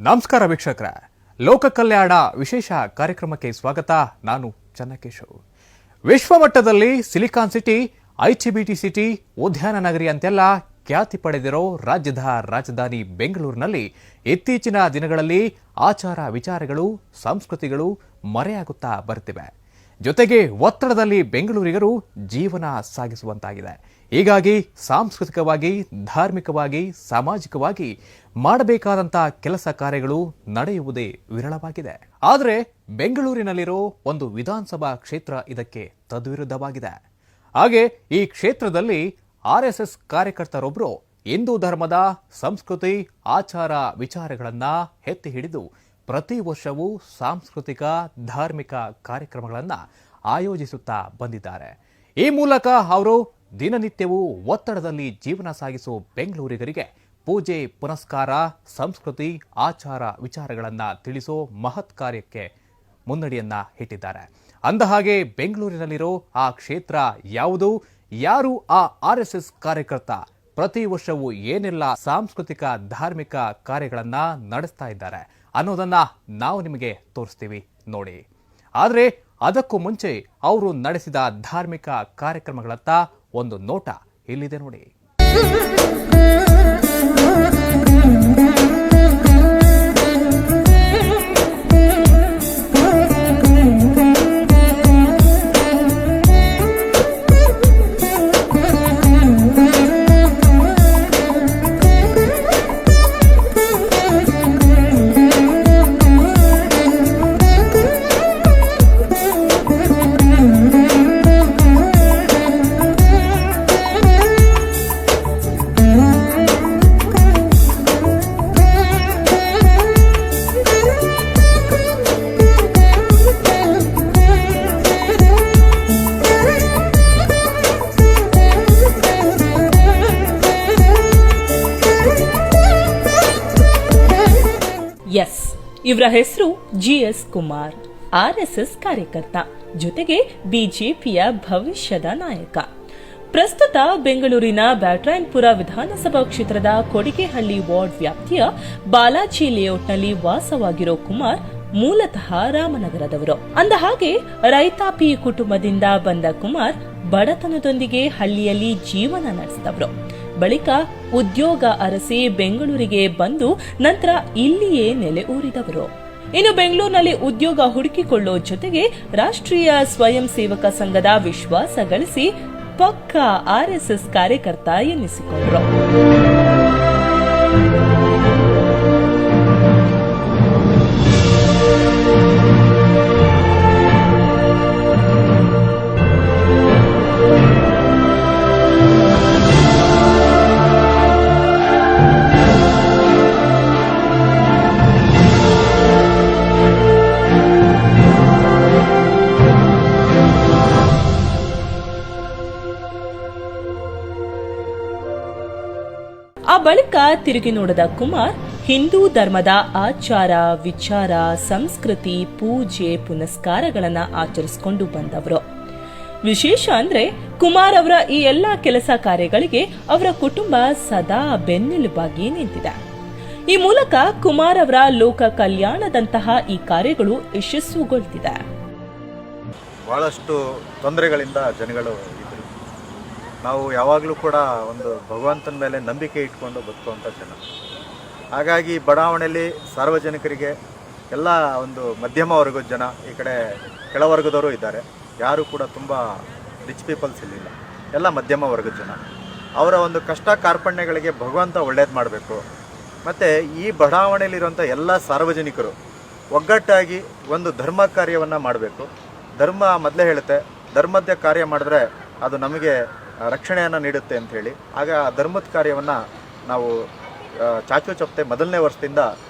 ನಮಸ್ಕಾರ ವೀಕ್ಷಕರೇ, ಲೋಕ ಕಲ್ಯಾಣ ವಿಶೇಷ ಕಾರ್ಯಕ್ರಮಕ್ಕೆ ಸ್ವಾಗತ. ನಾನು ಚನ್ನಕೇಶವ್. ವಿಶ್ವಮಟ್ಟದಲ್ಲಿ ಸಿಲಿಕಾನ್ ಸಿಟಿ, ಐಟಿಬಿಟಿ ಸಿಟಿ, ಉದ್ಯಾನ ನಗರಿ ಅಂತೆಲ್ಲ ಖ್ಯಾತಿ ಪಡೆದಿರೋ ರಾಜ್ಯದ ರಾಜಧಾನಿ ಬೆಂಗಳೂರಿನಲ್ಲಿ ಇತ್ತೀಚಿನ ದಿನಗಳಲ್ಲಿ ಆಚಾರ ವಿಚಾರಗಳು, ಸಂಸ್ಕೃತಿಗಳು ಮರೆಯಾಗುತ್ತಾ ಬರುತ್ತಿವೆ. ಜೊತೆಗೆ ಒತ್ತಡದಲ್ಲಿ ಬೆಂಗಳೂರಿಗರು ಜೀವನ ಸಾಗಿಸುವಂತಾಗಿದೆ. ಹೀಗಾಗಿ ಸಾಂಸ್ಕೃತಿಕವಾಗಿ, ಧಾರ್ಮಿಕವಾಗಿ, ಸಾಮಾಜಿಕವಾಗಿ ಮಾಡಬೇಕಾದಂಥ ಕೆಲಸ ಕಾರ್ಯಗಳು ನಡೆಯುವುದೇ ವಿರಳವಾಗಿದೆ. ಆದರೆ ಬೆಂಗಳೂರಿನಲ್ಲಿರೋ ಒಂದು ವಿಧಾನಸಭಾ ಕ್ಷೇತ್ರ ಇದಕ್ಕೆ ತದ್ವಿರುದ್ಧವಾಗಿದೆ. ಹಾಗೆ ಈ ಕ್ಷೇತ್ರದಲ್ಲಿ RSS ಕಾರ್ಯಕರ್ತರೊಬ್ಬರು ಹಿಂದೂ ಧರ್ಮದ ಸಂಸ್ಕೃತಿ, ಆಚಾರ ವಿಚಾರಗಳನ್ನ ಎತ್ತಿ ಹಿಡಿದು ಪ್ರತಿ ವರ್ಷವೂ ಸಾಂಸ್ಕೃತಿಕ, ಧಾರ್ಮಿಕ ಕಾರ್ಯಕ್ರಮಗಳನ್ನು ಆಯೋಜಿಸುತ್ತಾ ಬಂದಿದ್ದಾರೆ. ಈ ಮೂಲಕ ಅವರು ದಿನನಿತ್ಯವೂ ಒತ್ತಡದಲ್ಲಿ ಜೀವನ ಸಾಗಿಸುವ ಬೆಂಗಳೂರಿಗರಿಗೆ ಪೂಜೆ ಪುನಸ್ಕಾರ, ಸಂಸ್ಕೃತಿ, ಆಚಾರ ವಿಚಾರಗಳನ್ನು ತಿಳಿಸೋ ಮಹತ್ ಕಾರ್ಯಕ್ಕೆ ಮುನ್ನಡಿಯನ್ನ ಇಟ್ಟಿದ್ದಾರೆ. ಅಂದಹಾಗೆ ಬೆಂಗಳೂರಿನಲ್ಲಿರೋ ಆ ಕ್ಷೇತ್ರ ಯಾವುದು, ಯಾರು ಆ RSS ಕಾರ್ಯಕರ್ತ, ಪ್ರತಿ ವರ್ಷವೂ ಏನೆಲ್ಲ ಸಾಂಸ್ಕೃತಿಕ, ಧಾರ್ಮಿಕ ಕಾರ್ಯಗಳನ್ನ ನಡೆಸ್ತಾ ಇದ್ದಾರೆ ಅನ್ನೋದನ್ನ ನಾವು ನಿಮಗೆ ತೋರಿಸ್ತೀವಿ ನೋಡಿ. ಆದರೆ ಅದಕ್ಕೂ ಮುಂಚೆ ಅವರು ನಡೆಸಿದ ಧಾರ್ಮಿಕ ಕಾರ್ಯಕ್ರಮಗಳತ್ತ ಒಂದು ನೋಟ ಇಲ್ಲಿದೆ ನೋಡಿ. ಇವರ ಹೆಸರು GS ಕುಮಾರ್, RSS ಕಾರ್ಯಕರ್ತ, ಜೊತೆಗೆ ಬಿಜೆಪಿಯ ಭವಿಷ್ಯದ ನಾಯಕ. ಪ್ರಸ್ತುತ ಬೆಂಗಳೂರಿನ ಬ್ಯಾಟರಾಯನಪುರ ವಿಧಾನಸಭಾ ಕ್ಷೇತ್ರದ ಕೊಡಿಗೆಹಳ್ಳಿ ವಾರ್ಡ್ ವ್ಯಾಪ್ತಿಯ ಬಾಲಾಜಿ ಲೇಔಟ್ನಲ್ಲಿ ವಾಸವಾಗಿರೋ ಕುಮಾರ್ ಮೂಲತಃ ರಾಮನಗರದವರು. ಅಂದಹಾಗೆ ರೈತಾಪಿ ಕುಟುಂಬದಿಂದ ಬಂದ ಕುಮಾರ್ ಬಡತನದೊಂದಿಗೆ ಹಳ್ಳಿಯಲ್ಲಿ ಜೀವನ ನಡೆಸಿದವರು. ಬಳಿಕ ಉದ್ಯೋಗ ಅರಸಿ ಬೆಂಗಳೂರಿಗೆ ಬಂದು ನಂತರ ಇಲ್ಲಿಯೇ ನೆಲೆ ಊರಿದವರು. ಇನ್ನು ಬೆಂಗಳೂರಿನಲ್ಲಿ ಉದ್ಯೋಗ ಹುಡುಕಿಕೊಳ್ಳೋ ಜೊತೆಗೆ ರಾಷ್ಟ್ರೀಯ ಸ್ವಯಂ ಸೇವಕ ಸಂಘದ ವಿಶ್ವಾಸ ಗಳಿಸಿ ಪಕ್ಕಾ RSS ಕಾರ್ಯಕರ್ತ ಎನ್ನಿಸಿಕೊಂಡರು. ಆ ಬಳಿಕ ತಿರುಗಿ ನೋಡಿದ ಕುಮಾರ್ ಹಿಂದೂ ಧರ್ಮದ ಆಚಾರ ವಿಚಾರ, ಸಂಸ್ಕೃತಿ, ಪೂಜೆ ಪುನಸ್ಕಾರಗಳನ್ನ ಆಚರಿಸಿಕೊಂಡು ಬಂದವರು. ವಿಶೇಷ ಅಂದ್ರೆ ಕುಮಾರ್ ಅವರ ಈ ಎಲ್ಲಾ ಕೆಲಸ ಕಾರ್ಯಗಳಿಗೆ ಅವರ ಕುಟುಂಬ ಸದಾ ಬೆನ್ನೆಲುಬಾಗಿ ನಿಂತಿದೆ. ಈ ಮೂಲಕ ಕುಮಾರ್ ಅವರ ಲೋಕ ಕಲ್ಯಾಣದಂತಹ ಈ ಕಾರ್ಯಗಳು ಯಶಸ್ಸುಗೊಳ್ತಿದೆ. ಬಹಳಷ್ಟು ತೊಂದರೆಗಳಿಂದ ಜನಗಳು ಇದ್ರು. ನಾವು ಯಾವಾಗಲೂ ಕೂಡ ಒಂದು ಭಗವಂತನ ಮೇಲೆ ನಂಬಿಕೆ ಇಟ್ಕೊಂಡು ಬದುಕುವಂಥ ಜನ. ಹಾಗಾಗಿ ಬಡಾವಣೆಯಲ್ಲಿ ಸಾರ್ವಜನಿಕರಿಗೆ ಎಲ್ಲ ಒಂದು ಮಧ್ಯಮ ವರ್ಗದ ಜನ, ಈ ಕಡೆ ಕೆಳವರ್ಗದವರು ಇದ್ದಾರೆ. ಯಾರು ಕೂಡ ತುಂಬ ರಿಚ್ ಪೀಪಲ್ಸ್ ಇರಲಿಲ್ಲ, ಎಲ್ಲ ಮಧ್ಯಮ ವರ್ಗದ ಜನ. ಅವರ ಒಂದು ಕಷ್ಟ ಕಾರ್ಪಣ್ಯಗಳಿಗೆ ಭಗವಂತ ಒಳ್ಳೇದು ಮಾಡಬೇಕು. ಮತ್ತು ಈ ಬಡಾವಣೆಯಲ್ಲಿರುವಂಥ ಎಲ್ಲ ಸಾರ್ವಜನಿಕರು ಒಗ್ಗಟ್ಟಾಗಿ ಒಂದು ಧರ್ಮ ಕಾರ್ಯವನ್ನು ಮಾಡಬೇಕು. ಧರ್ಮ ಮೊದಲೇ ಹೇಳುತ್ತೆ, ಧರ್ಮದ ಕಾರ್ಯ ಮಾಡಿದ್ರೆ ಅದು ನಮಗೆ ರಕ್ಷಣೆಯನ್ನು ನೀಡುತ್ತೆ ಅಂಥೇಳಿ. ಆಗ ಆ ಧರ್ಮದ ಕಾರ್ಯವನ್ನು ನಾವು ಚಾಚು ಚಪ್ತೆ ಮೊದಲನೇ ವರ್ಷದಿಂದ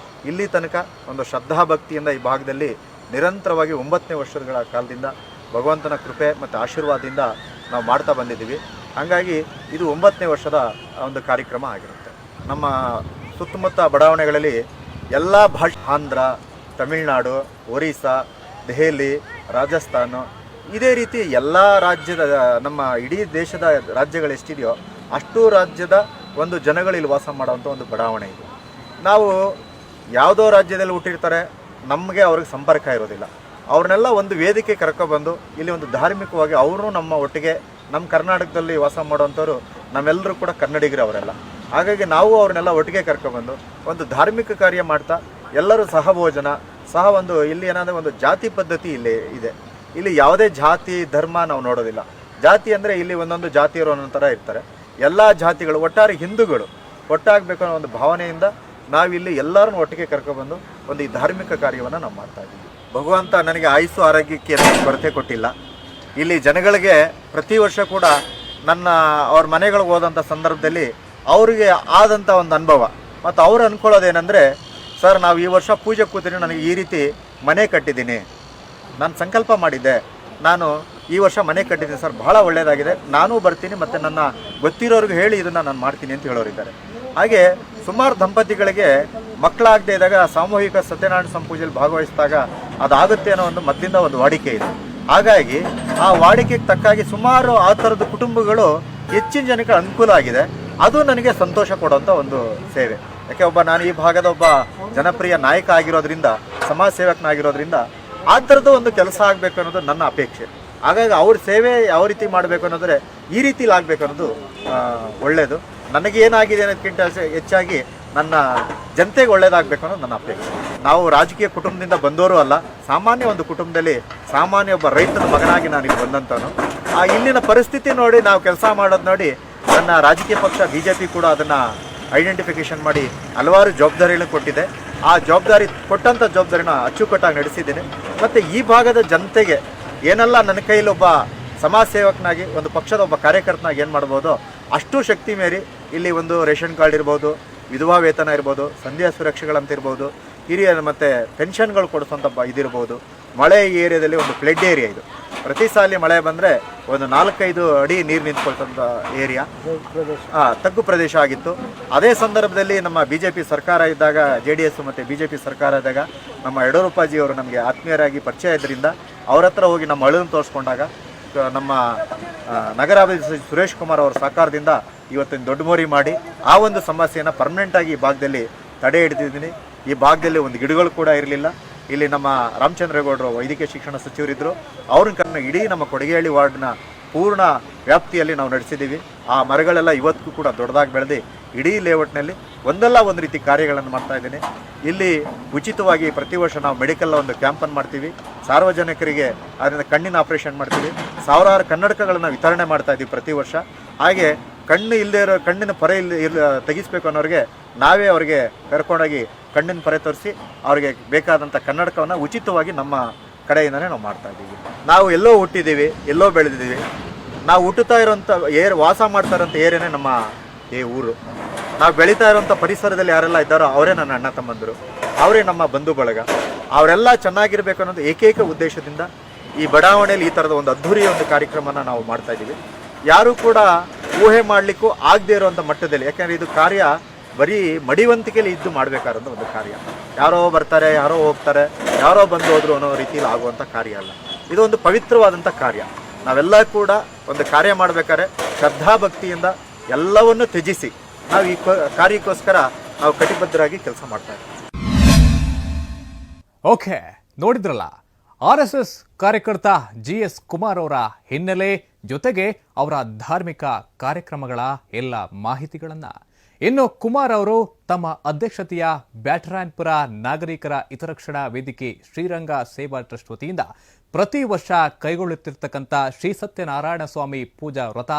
ಇಲ್ಲಿ ತನಕ ಒಂದು ಶ್ರದ್ಧಾಭಕ್ತಿಯಿಂದ ಈ ಭಾಗದಲ್ಲಿ ನಿರಂತರವಾಗಿ 9ನೇ ವರ್ಷಗಳ ಕಾಲದಿಂದ ಭಗವಂತನ ಕೃಪೆ ಮತ್ತು ಆಶೀರ್ವಾದದಿಂದ ನಾವು ಮಾಡ್ತಾ ಬಂದಿದ್ದೀವಿ. ಹಾಗಾಗಿ ಇದು 9ನೇ ವರ್ಷದ ಒಂದು ಕಾರ್ಯಕ್ರಮ ಆಗಿರುತ್ತೆ. ನಮ್ಮ ಸುತ್ತಮುತ್ತ ಬಡಾವಣೆಗಳಲ್ಲಿ ಎಲ್ಲ ಭಾಷೆ, ಆಂಧ್ರ, ತಮಿಳುನಾಡು, ಒರಿಸ್ಸಾ, ದೆಹಲಿ, ರಾಜಸ್ಥಾನ, ಇದೇ ರೀತಿ ಎಲ್ಲ ರಾಜ್ಯದ, ನಮ್ಮ ಇಡೀ ದೇಶದ ರಾಜ್ಯಗಳು ಎಷ್ಟಿದೆಯೋ ಅಷ್ಟು ರಾಜ್ಯದ ಒಂದು ಜನಗಳು ಇಲ್ಲಿ ವಾಸ ಮಾಡುವಂಥ ಒಂದು ಬಡಾವಣೆ ಇದು. ನಾವು ಯಾವುದೋ ರಾಜ್ಯದಲ್ಲಿ ಹುಟ್ಟಿರ್ತಾರೆ, ನಮಗೆ ಅವ್ರಿಗೆ ಸಂಪರ್ಕ ಇರೋದಿಲ್ಲ. ಅವ್ರನ್ನೆಲ್ಲ ಒಂದು ವೇದಿಕೆ ಕರ್ಕೊಬಂದು ಇಲ್ಲಿ ಒಂದು ಧಾರ್ಮಿಕವಾಗಿ ಅವರು ನಮ್ಮ ಒಟ್ಟಿಗೆ, ನಮ್ಮ ಕರ್ನಾಟಕದಲ್ಲಿ ವಾಸ ಮಾಡೋವಂಥವ್ರು ನಮ್ಮೆಲ್ಲರೂ ಕೂಡ ಕನ್ನಡಿಗರು ಅವರೆಲ್ಲ. ಹಾಗಾಗಿ ನಾವು ಅವ್ರನ್ನೆಲ್ಲ ಒಟ್ಟಿಗೆ ಕರ್ಕೊಬಂದು ಒಂದು ಧಾರ್ಮಿಕ ಕಾರ್ಯ ಮಾಡ್ತಾ ಎಲ್ಲರೂ ಸಹಭೋಜನ ಸಹ ಒಂದು ಇಲ್ಲಿ ಏನಾದರೂ ಒಂದು ಜಾತಿ ಪದ್ಧತಿ ಇಲ್ಲಿ ಇದೆ. ಇಲ್ಲಿ ಯಾವುದೇ ಜಾತಿ ಧರ್ಮ ನಾವು ನೋಡೋದಿಲ್ಲ. ಜಾತಿ ಅಂದರೆ ಇಲ್ಲಿ ಒಂದೊಂದು ಜಾತಿಯವರು ಒಂದೊಂದು ಥರ ಇರ್ತಾರೆ. ಎಲ್ಲ ಜಾತಿಗಳು ಒಟ್ಟಾರೆ ಹಿಂದೂಗಳು ಒಟ್ಟಾಗಬೇಕು ಅನ್ನೋ ಒಂದು ಭಾವನೆಯಿಂದ ನಾವಿಲ್ಲಿ ಎಲ್ಲರನ್ನು ಒಟ್ಟಿಗೆ ಕರ್ಕೊಬಂದು ಒಂದು ಈ ಧಾರ್ಮಿಕ ಕಾರ್ಯವನ್ನು ನಾವು ಮಾಡ್ತಾ ಇದ್ದೀವಿ. ಭಗವಂತ ನನಗೆ ಆಯುಸ್ಸು ಆರೋಗ್ಯಕ್ಕೆ ಕೊರತೆ ಕೊಟ್ಟಿಲ್ಲ. ಇಲ್ಲಿ ಜನಗಳಿಗೆ ಪ್ರತಿ ವರ್ಷ ಕೂಡ ಅವ್ರ ಮನೆಗಳಿಗೆ ಹೋದಂಥ ಸಂದರ್ಭದಲ್ಲಿ ಅವರಿಗೆ ಆದಂಥ ಒಂದು ಅನುಭವ ಮತ್ತು ಅವ್ರು ಅಂದ್ಕೊಳ್ಳೋದೇನೆಂದರೆ, ಸರ್ ನಾವು ಈ ವರ್ಷ ಪೂಜೆ ಕೂತೀನಿ, ನನಗೆ ಈ ರೀತಿ ಮನೆ ಕಟ್ಟಿದ್ದೀನಿ, ನಾನು ಸಂಕಲ್ಪ ಮಾಡಿದ್ದೆ, ನಾನು ಈ ವರ್ಷ ಮನೆ ಕಟ್ಟಿದ್ದೀನಿ ಸರ್, ಬಹಳ ಒಳ್ಳೆಯದಾಗಿದೆ, ನಾನೂ ಬರ್ತೀನಿ ಮತ್ತು ನನ್ನ ಗೊತ್ತಿರೋರಿಗೆ ಹೇಳಿ ಇದನ್ನು ನಾನು ಮಾಡ್ತೀನಿ ಅಂತ ಹೇಳೋರಿದ್ದಾರೆ. ಹಾಗೆ ಸುಮಾರು ದಂಪತಿಗಳಿಗೆ ಮಕ್ಕಳಾಗದೇ ಇದ್ದಾಗ ಸಾಮೂಹಿಕ ಸತ್ಯನಾರಾಯಣ ಸ್ವಾಮಿ ಪೂಜೆಯಲ್ಲಿ ಭಾಗವಹಿಸಿದಾಗ ಅದಾಗುತ್ತೆ ಅನ್ನೋ ಒಂದು ಮೊದಲಿಂದ ಒಂದು ವಾಡಿಕೆ ಇದೆ. ಹಾಗಾಗಿ ಆ ವಾಡಿಕೆಗೆ ತಕ್ಕಾಗಿ ಸುಮಾರು ಆ ಥರದ ಕುಟುಂಬಗಳು ಹೆಚ್ಚಿನ ಜನಕ್ಕೆ ಅನುಕೂಲ ಆಗಿದೆ. ಅದು ನನಗೆ ಸಂತೋಷ ಕೊಡುವಂಥ ಒಂದು ಸೇವೆ. ಯಾಕೆ ನಾನು ಈ ಭಾಗದ ಒಬ್ಬ ಜನಪ್ರಿಯ ನಾಯಕ ಆಗಿರೋದ್ರಿಂದ, ಸಮಾಜ ಸೇವಕನಾಗಿರೋದ್ರಿಂದ ಆ ಥರದ್ದು ಒಂದು ಕೆಲಸ ಆಗಬೇಕು ಅನ್ನೋದು ನನ್ನ ಅಪೇಕ್ಷೆ. ಹಾಗಾಗಿ ಅವ್ರ ಸೇವೆ ಯಾವ ರೀತಿ ಮಾಡಬೇಕು ಅನ್ನೋದ್ರೆ ಈ ರೀತಿಲಿ ಆಗಬೇಕು ಅನ್ನೋದು ಒಳ್ಳೆಯದು. ನನಗೇನಾಗಿದೆ ಅನ್ನೋದಕ್ಕಿಂತ ಹೆಚ್ಚಾಗಿ ನನ್ನ ಜನತೆಗೆ ಒಳ್ಳೇದಾಗಬೇಕು ಅನ್ನೋದು ನನ್ನ ಅಪೇಕ್ಷೆ. ನಾವು ರಾಜಕೀಯ ಕುಟುಂಬದಿಂದ ಬಂದವರು ಅಲ್ಲ, ಸಾಮಾನ್ಯ ಒಂದು ಕುಟುಂಬದಲ್ಲಿ ಸಾಮಾನ್ಯ ಒಬ್ಬ ರೈತನ ಮಗನಾಗಿ ನಾನು ಇಲ್ಲಿ ಬಂದಂಥವನು. ಇಲ್ಲಿನ ಪರಿಸ್ಥಿತಿ ನೋಡಿ ನಾವು ಕೆಲಸ ಮಾಡೋದು ನೋಡಿ ನನ್ನ ರಾಜಕೀಯ ಪಕ್ಷ BJP ಕೂಡ ಅದನ್ನು ಐಡೆಂಟಿಫಿಕೇಷನ್ ಮಾಡಿ ಹಲವಾರು ಜವಾಬ್ದಾರಿಗಳನ್ನು ಕೊಟ್ಟಿದೆ. ಆ ಜವಾಬ್ದಾರಿ ಕೊಟ್ಟಂಥ ಜವಾಬ್ದಾರಿನ ಅಚ್ಚುಕಟ್ಟಾಗಿ ನಡೆಸಿದ್ದೀನಿ. ಮತ್ತು ಈ ಭಾಗದ ಜನತೆಗೆ ಏನೆಲ್ಲ ನನ್ನ ಕೈಯಲ್ಲಿ ಒಬ್ಬ ಸಮಾಜ ಸೇವಕನಾಗಿ, ಒಂದು ಪಕ್ಷದ ಒಬ್ಬ ಕಾರ್ಯಕರ್ತನಾಗಿ ಏನು ಮಾಡ್ಬೋದು ಅಷ್ಟು ಶಕ್ತಿ ಮೀರಿ ಇಲ್ಲಿ ಒಂದು ರೇಷನ್ ಕಾರ್ಡ್ ಇರ್ಬೋದು, ವಿಧವಾ ವೇತನ ಇರ್ಬೋದು, ಸಂಧ್ಯಾ ಸುರಕ್ಷೆಗಳಂತ ಇರ್ಬೋದು, ಹಿರಿಯ ಮತ್ತು ಪೆನ್ಷನ್ಗಳು ಕೊಡಿಸೋಂಥ ಇದಿರ್ಬೋದು. ಮಳೆ ಈ ಏರಿಯಾದಲ್ಲಿ ಒಂದು ಫ್ಲಡ್ ಏರಿಯಾ ಇದು. ಪ್ರತಿ ಸಾಲಿ ಮಳೆ ಬಂದರೆ ಒಂದು 4-5 ಅಡಿ ನೀರು ನಿಂತ್ಕೊಳ್ತಂಥ ಏರಿಯಾ, ತಗ್ಗು ಪ್ರದೇಶ ಆಗಿತ್ತು. ಅದೇ ಸಂದರ್ಭದಲ್ಲಿ ನಮ್ಮ BJP ಸರ್ಕಾರ ಇದ್ದಾಗ, JDS ಮತ್ತು BJP ಸರ್ಕಾರ ಇದ್ದಾಗ ನಮ್ಮ ಯಡಿಯೂರಪ್ಪಾಜಿಯವರು ನಮಗೆ ಆತ್ಮೀಯರಾಗಿ ಪರಿಚಯ ಇದ್ದರಿಂದ ಅವ್ರ ಹತ್ರ ಹೋಗಿ ನಮ್ಮ ಅಳನ್ನು ತೋರಿಸ್ಕೊಂಡಾಗ ನಮ್ಮ ನಗರಾಭಿವೃದ್ಧಿ ಸುರೇಶ್ ಕುಮಾರ್ ಅವರ ಸಹಕಾರದಿಂದ ಇವತ್ತಿನ ದೊಡ್ಡ ಮೋರಿ ಮಾಡಿ ಆ ಒಂದು ಸಮಸ್ಯೆಯನ್ನು ಪರ್ಮನೆಂಟಾಗಿ ಈ ಭಾಗದಲ್ಲಿ ತಡೆ ಹಿಡಿದಿದ್ದೀನಿ. ಈ ಭಾಗದಲ್ಲಿ ಒಂದು ಗಿಡಗಳು ಕೂಡ ಇರಲಿಲ್ಲ. ಇಲ್ಲಿ ನಮ್ಮ ರಾಮಚಂದ್ರೇಗೌಡರು ವೈದ್ಯಕೀಯ ಶಿಕ್ಷಣ ಸಚಿವರಿದ್ದರು. ಅವ್ರನ್ನ ಇಡೀ ನಮ್ಮ ಕೊಡಗೇಹಳ್ಳಿ ವಾರ್ಡ್ನ ಪೂರ್ಣ ವ್ಯಾಪ್ತಿಯಲ್ಲಿ ನಾವು ನಡೆಸಿದ್ದೀವಿ. ಆ ಮರಗಳೆಲ್ಲ ಇವತ್ತಿಗೂ ಕೂಡ ದೊಡ್ಡದಾಗಿ ಬೆಳೆದು ಇಡೀ ಲೇಔಟ್ನಲ್ಲಿ ಒಂದಲ್ಲ ಒಂದು ರೀತಿ ಕಾರ್ಯಗಳನ್ನು ಮಾಡ್ತಾ ಇದ್ದೀನಿ. ಇಲ್ಲಿ ಉಚಿತವಾಗಿ ಪ್ರತಿ ವರ್ಷ ನಾವು ಮೆಡಿಕಲ್ ಒಂದು ಕ್ಯಾಂಪನ್ನು ಮಾಡ್ತೀವಿ. ಸಾರ್ವಜನಿಕರಿಗೆ ಅದರಿಂದ ಕಣ್ಣಿನ ಆಪರೇಷನ್ ಮಾಡ್ತೀವಿ. ಸಾವಿರಾರು ಕನ್ನಡಕಗಳನ್ನು ವಿತರಣೆ ಮಾಡ್ತಾ ಇದ್ದೀವಿ ಪ್ರತಿ ವರ್ಷ. ಹಾಗೆ ಕಣ್ಣು ಇಲ್ಲದೆ ಇರೋ, ಕಣ್ಣಿನ ಪೊರೆ ತೆಗಿಸ್ಬೇಕು ಅನ್ನೋರಿಗೆ ನಾವೇ ಅವ್ರಿಗೆ ಕರ್ಕೊಂಡೋಗಿ ಕಣ್ಣಿನ ಪೊರೆ ತೋರಿಸಿ ಅವ್ರಿಗೆ ಬೇಕಾದಂಥ ಕನ್ನಡಕವನ್ನು ಉಚಿತವಾಗಿ ನಮ್ಮ ಕಡೆಯಿಂದನೇ ನಾವು ಮಾಡ್ತಾ ಇದ್ದೀವಿ. ನಾವು ಎಲ್ಲೋ ಹುಟ್ಟಿದ್ದೀವಿ, ಎಲ್ಲೋ ಬೆಳೆದಿದ್ದೀವಿ. ನಾವು ಹುಟ್ಟುತ್ತಾ ಇರೋಂಥ ವಾಸ ಮಾಡ್ತಾ ಇರೋಂಥ ಏರಿಯಾನೇ ನಮ್ಮ ಈ ಊರು. ನಾವು ಬೆಳೀತಾ ಇರೋಂಥ ಪರಿಸರದಲ್ಲಿ ಯಾರೆಲ್ಲ ಇದ್ದಾರೋ ಅವರೇ ನನ್ನ ಅಣ್ಣ ತಮ್ಮಂದರು, ಅವರೇ ನಮ್ಮ ಬಂಧು ಬಳಗ. ಅವರೆಲ್ಲ ಚೆನ್ನಾಗಿರಬೇಕು ಅನ್ನೋದು ಏಕೈಕ ಉದ್ದೇಶದಿಂದ ಈ ಬಡಾವಣೆಯಲ್ಲಿ ಈ ಥರದ ಒಂದು ಅದ್ಧೂರಿಯ ಒಂದು ಕಾರ್ಯಕ್ರಮನ ನಾವು ಮಾಡ್ತಾ ಇದ್ದೀವಿ. ಯಾರೂ ಕೂಡ ಊಹೆ ಮಾಡಲಿಕ್ಕೂ ಆಗದೇ ಇರುವಂಥ ಮಟ್ಟದಲ್ಲಿ, ಯಾಕೆಂದರೆ ಇದು ಕಾರ್ಯ ಬರೀ ಮಡಿವಂತಿಕೆಯಲ್ಲಿ ಇದ್ದು ಮಾಡಬೇಕಾದಂಥ ಒಂದು ಕಾರ್ಯ. ಯಾರೋ ಬರ್ತಾರೆ, ಯಾರೋ ಹೋಗ್ತಾರೆ, ಯಾರೋ ಬಂದು ಹೋದ್ರು ಅನ್ನೋ ರೀತಿಯಲ್ಲಿ ಆಗುವಂಥ ಕಾರ್ಯ ಅಲ್ಲ. ಇದು ಒಂದು ಪವಿತ್ರವಾದಂಥ ಕಾರ್ಯ. ನಾವೆಲ್ಲ ಕೂಡ ಒಂದು ಕಾರ್ಯ ಮಾಡಬೇಕಾದ್ರೆ ಶ್ರದ್ಧಾಭಕ್ತಿಯಿಂದ ಎಲ್ಲವನ್ನು ತ್ಯಜಿಸಿ ನಾವು ಈ ಕಾರ್ಯಕ್ಕೋಸ್ಕರ ನಾವು ಕಟಿಬದ್ಧರಾಗಿ ಕೆಲಸ ಮಾಡ್ತಾ ಇದ್ದೀವಿ. ಓಕೆ, ನೋಡಿದ್ರಲ್ಲ, RSS ಕಾರ್ಯಕರ್ತ GS ಕುಮಾರ್ ಅವರ ಹಿನ್ನೆಲೆ ಜೊತೆಗೆ ಅವರ ಧಾರ್ಮಿಕ ಕಾರ್ಯಕ್ರಮಗಳ ಎಲ್ಲ ಮಾಹಿತಿಗಳನ್ನ. ಇನ್ನು ಕುಮಾರ್ ಅವರು ತಮ್ಮ ಅಧ್ಯಕ್ಷತೆಯ ಬ್ಯಾಟರಾಯನಪುರ ನಾಗರಿಕರ ಹಿತರಕ್ಷಣಾ ವೇದಿಕೆ ಶ್ರೀರಂಗ ಸೇವಾ ಟ್ರಸ್ಟ್ ವತಿಯಿಂದ ಪ್ರತಿ ವರ್ಷ ಕೈಗೊಳ್ಳುತ್ತಿರ್ತಕ್ಕಂಥ ಶ್ರೀ ಸತ್ಯನಾರಾಯಣ ಸ್ವಾಮಿ ಪೂಜಾ ವ್ರತ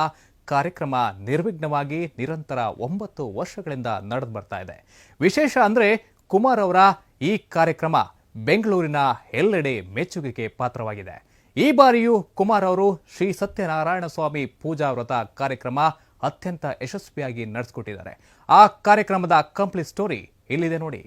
ಕಾರ್ಯಕ್ರಮ ನಿರ್ವಿಘ್ನವಾಗಿ ನಿರಂತರ 9 ವರ್ಷಗಳಿಂದ ನಡೆದು ಬರ್ತಾ ಇದೆ. ವಿಶೇಷ ಅಂದ್ರೆ ಕುಮಾರ್ ಅವರ ಈ ಕಾರ್ಯಕ್ರಮ ಬೆಂಗಳೂರಿನ ಎಲ್ಲೆಡೆ ಮೆಚ್ಚುಗೆಗೆ ಪಾತ್ರವಾಗಿದೆ. ಈ ಬಾರಿಯೂ ಕುಮಾರ್ ಅವರು ಶ್ರೀ ಸತ್ಯನಾರಾಯಣ ಸ್ವಾಮಿ ಪೂಜಾ ವ್ರತ ಕಾರ್ಯಕ್ರಮ ಅತ್ಯಂತ ಯಶಸ್ವಿಯಾಗಿ ನಡೆಸಿಕೊಟ್ಟಿದ್ದಾರೆ. ಆ ಕಾರ್ಯಕ್ರಮದ ಕಂಪ್ಲೀಟ್ ಸ್ಟೋರಿ ಇಲ್ಲಿದೆ ನೋಡಿ.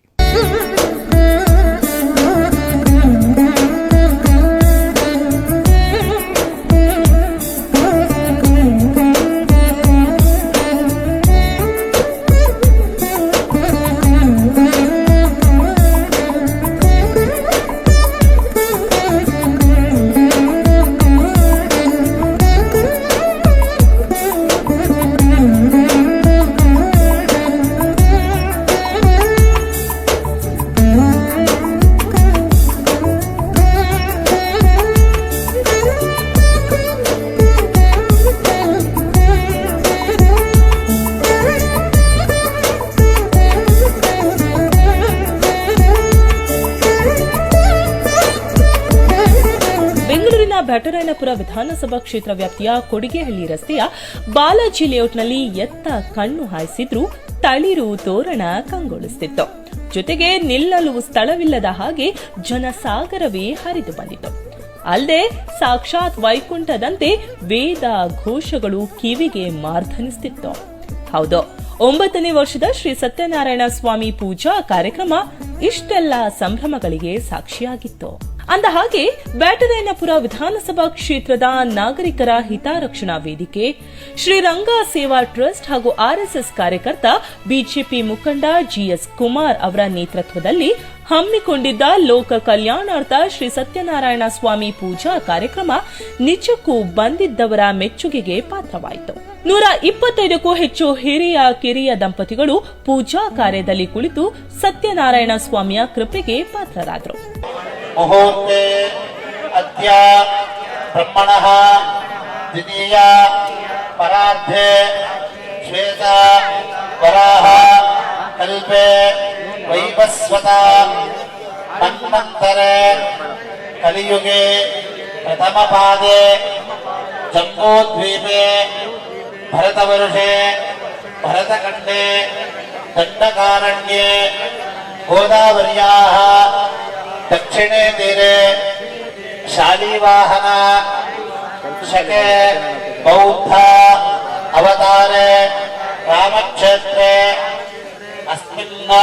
ಬ್ಯಾಟರಾಯನಪುರ ವಿಧಾನಸಭಾ ಕ್ಷೇತ್ರ ವ್ಯಾಪ್ತಿಯ ಕೊಡಿಗೆಹಳ್ಳಿ ರಸ್ತೆಯ ಬಾಲಾಜಿ ಲೇಔಟ್ನಲ್ಲಿ ಎತ್ತ ಕಣ್ಣು ಹಾಯಿಸಿದ್ರೂ ತಳಿರು ತೋರಣ ಕಂಗೊಳಿಸುತ್ತಿತ್ತು. ಜೊತೆಗೆ ನಿಲ್ಲಲು ಸ್ಥಳವಿಲ್ಲದ ಹಾಗೆ ಜನಸಾಗರವೇ ಹರಿದು ಬಂದಿತು. ಅಲ್ಲದೆ ಸಾಕ್ಷಾತ್ ವೈಕುಂಠದಂತೆ ವೇದ ಘೋಷಗಳು ಕಿವಿಗೆ ಮಾರ್ಧನಿಸುತ್ತಿತ್ತು. ಹೌದು, 9ನೇ ವರ್ಷದ ಶ್ರೀ ಸತ್ಯನಾರಾಯಣ ಸ್ವಾಮಿ ಪೂಜಾ ಕಾರ್ಯಕ್ರಮ ಇಷ್ಟೆಲ್ಲ ಸಂಭ್ರಮಗಳಿಗೆ ಸಾಕ್ಷಿಯಾಗಿತ್ತು. ಅಂದಹಾಗೆ ಬ್ಯಾಟರಾಯನಪುರ ವಿಧಾನಸಭಾ ಕ್ಷೇತ್ರದ ನಾಗರಿಕರ ಹಿತರಕ್ಷಣಾ ವೇದಿಕೆ, ಶ್ರೀರಂಗ ಸೇವಾ ಟ್ರಸ್ಟ್ ಹಾಗೂ ಆರ್ಎಸ್ಎಸ್ ಕಾರ್ಯಕರ್ತ ಬಿಜೆಪಿ ಮುಖಂಡ ಜಿಎಸ್ ಕುಮಾರ್ ಅವರ ನೇತೃತ್ವದಲ್ಲಿ ಹಮ್ಮಿಕೊಂಡಿದ್ದ ಲೋಕ ಕಲ್ಯಾಣಾರ್ಥ ಶ್ರೀ ಸತ್ಯನಾರಾಯಣ ಸ್ವಾಮಿ ಪೂಜಾ ಕಾರ್ಯಕ್ರಮ ನಿಜಕ್ಕೂ ಬಂದಿದ್ದವರ ಮೆಚ್ಚುಗೆಗೆ ಪಾತ್ರವಾಯಿತು. 125ಕ್ಕೂ ಹೆಚ್ಚು ಹಿರಿಯ ಕಿರಿಯ ದಂಪತಿಗಳು ಪೂಜಾ ಕಾರ್ಯದಲ್ಲಿ ಕುಳಿತು ಸತ್ಯನಾರಾಯಣ ಸ್ವಾಮಿಯ ಕೃಪೆಗೆ ಪಾತ್ರರಾದರು. ಮುಹೂರ್ತೆ ಅದ್ಯ ಬ್ರಹ್ಮಣಃ ದ್ವಿತೀಯ ಪರಾರ್ಧೆ ಶ್ವೇತ ವರಾಹ ಕಲ್ಪೆ ವೈವಸ್ವತ ಮನ್ವಂತರೆ ಕಲಿಯುಗೆ ಪ್ರಥಮ ಪಾದೆ ಜಂಬೂದ್ವೀಪೆ ಭರತವರ್ಷೆ ಭರತಖಂಡೆ ದಂಡಕಾರಣ್ಯೆ ಗೋದಾವರ್ಯಾಃ ದಕ್ಷಿಣೆ ತೀರೆ ಶಾಲಿವಾಹನ ಶಕೆ ಬೌದ್ಧ ಅವತಾರೆ ರಾಮಕ್ಷೇತ್ರೆ ಅಸ್ಮಿನ್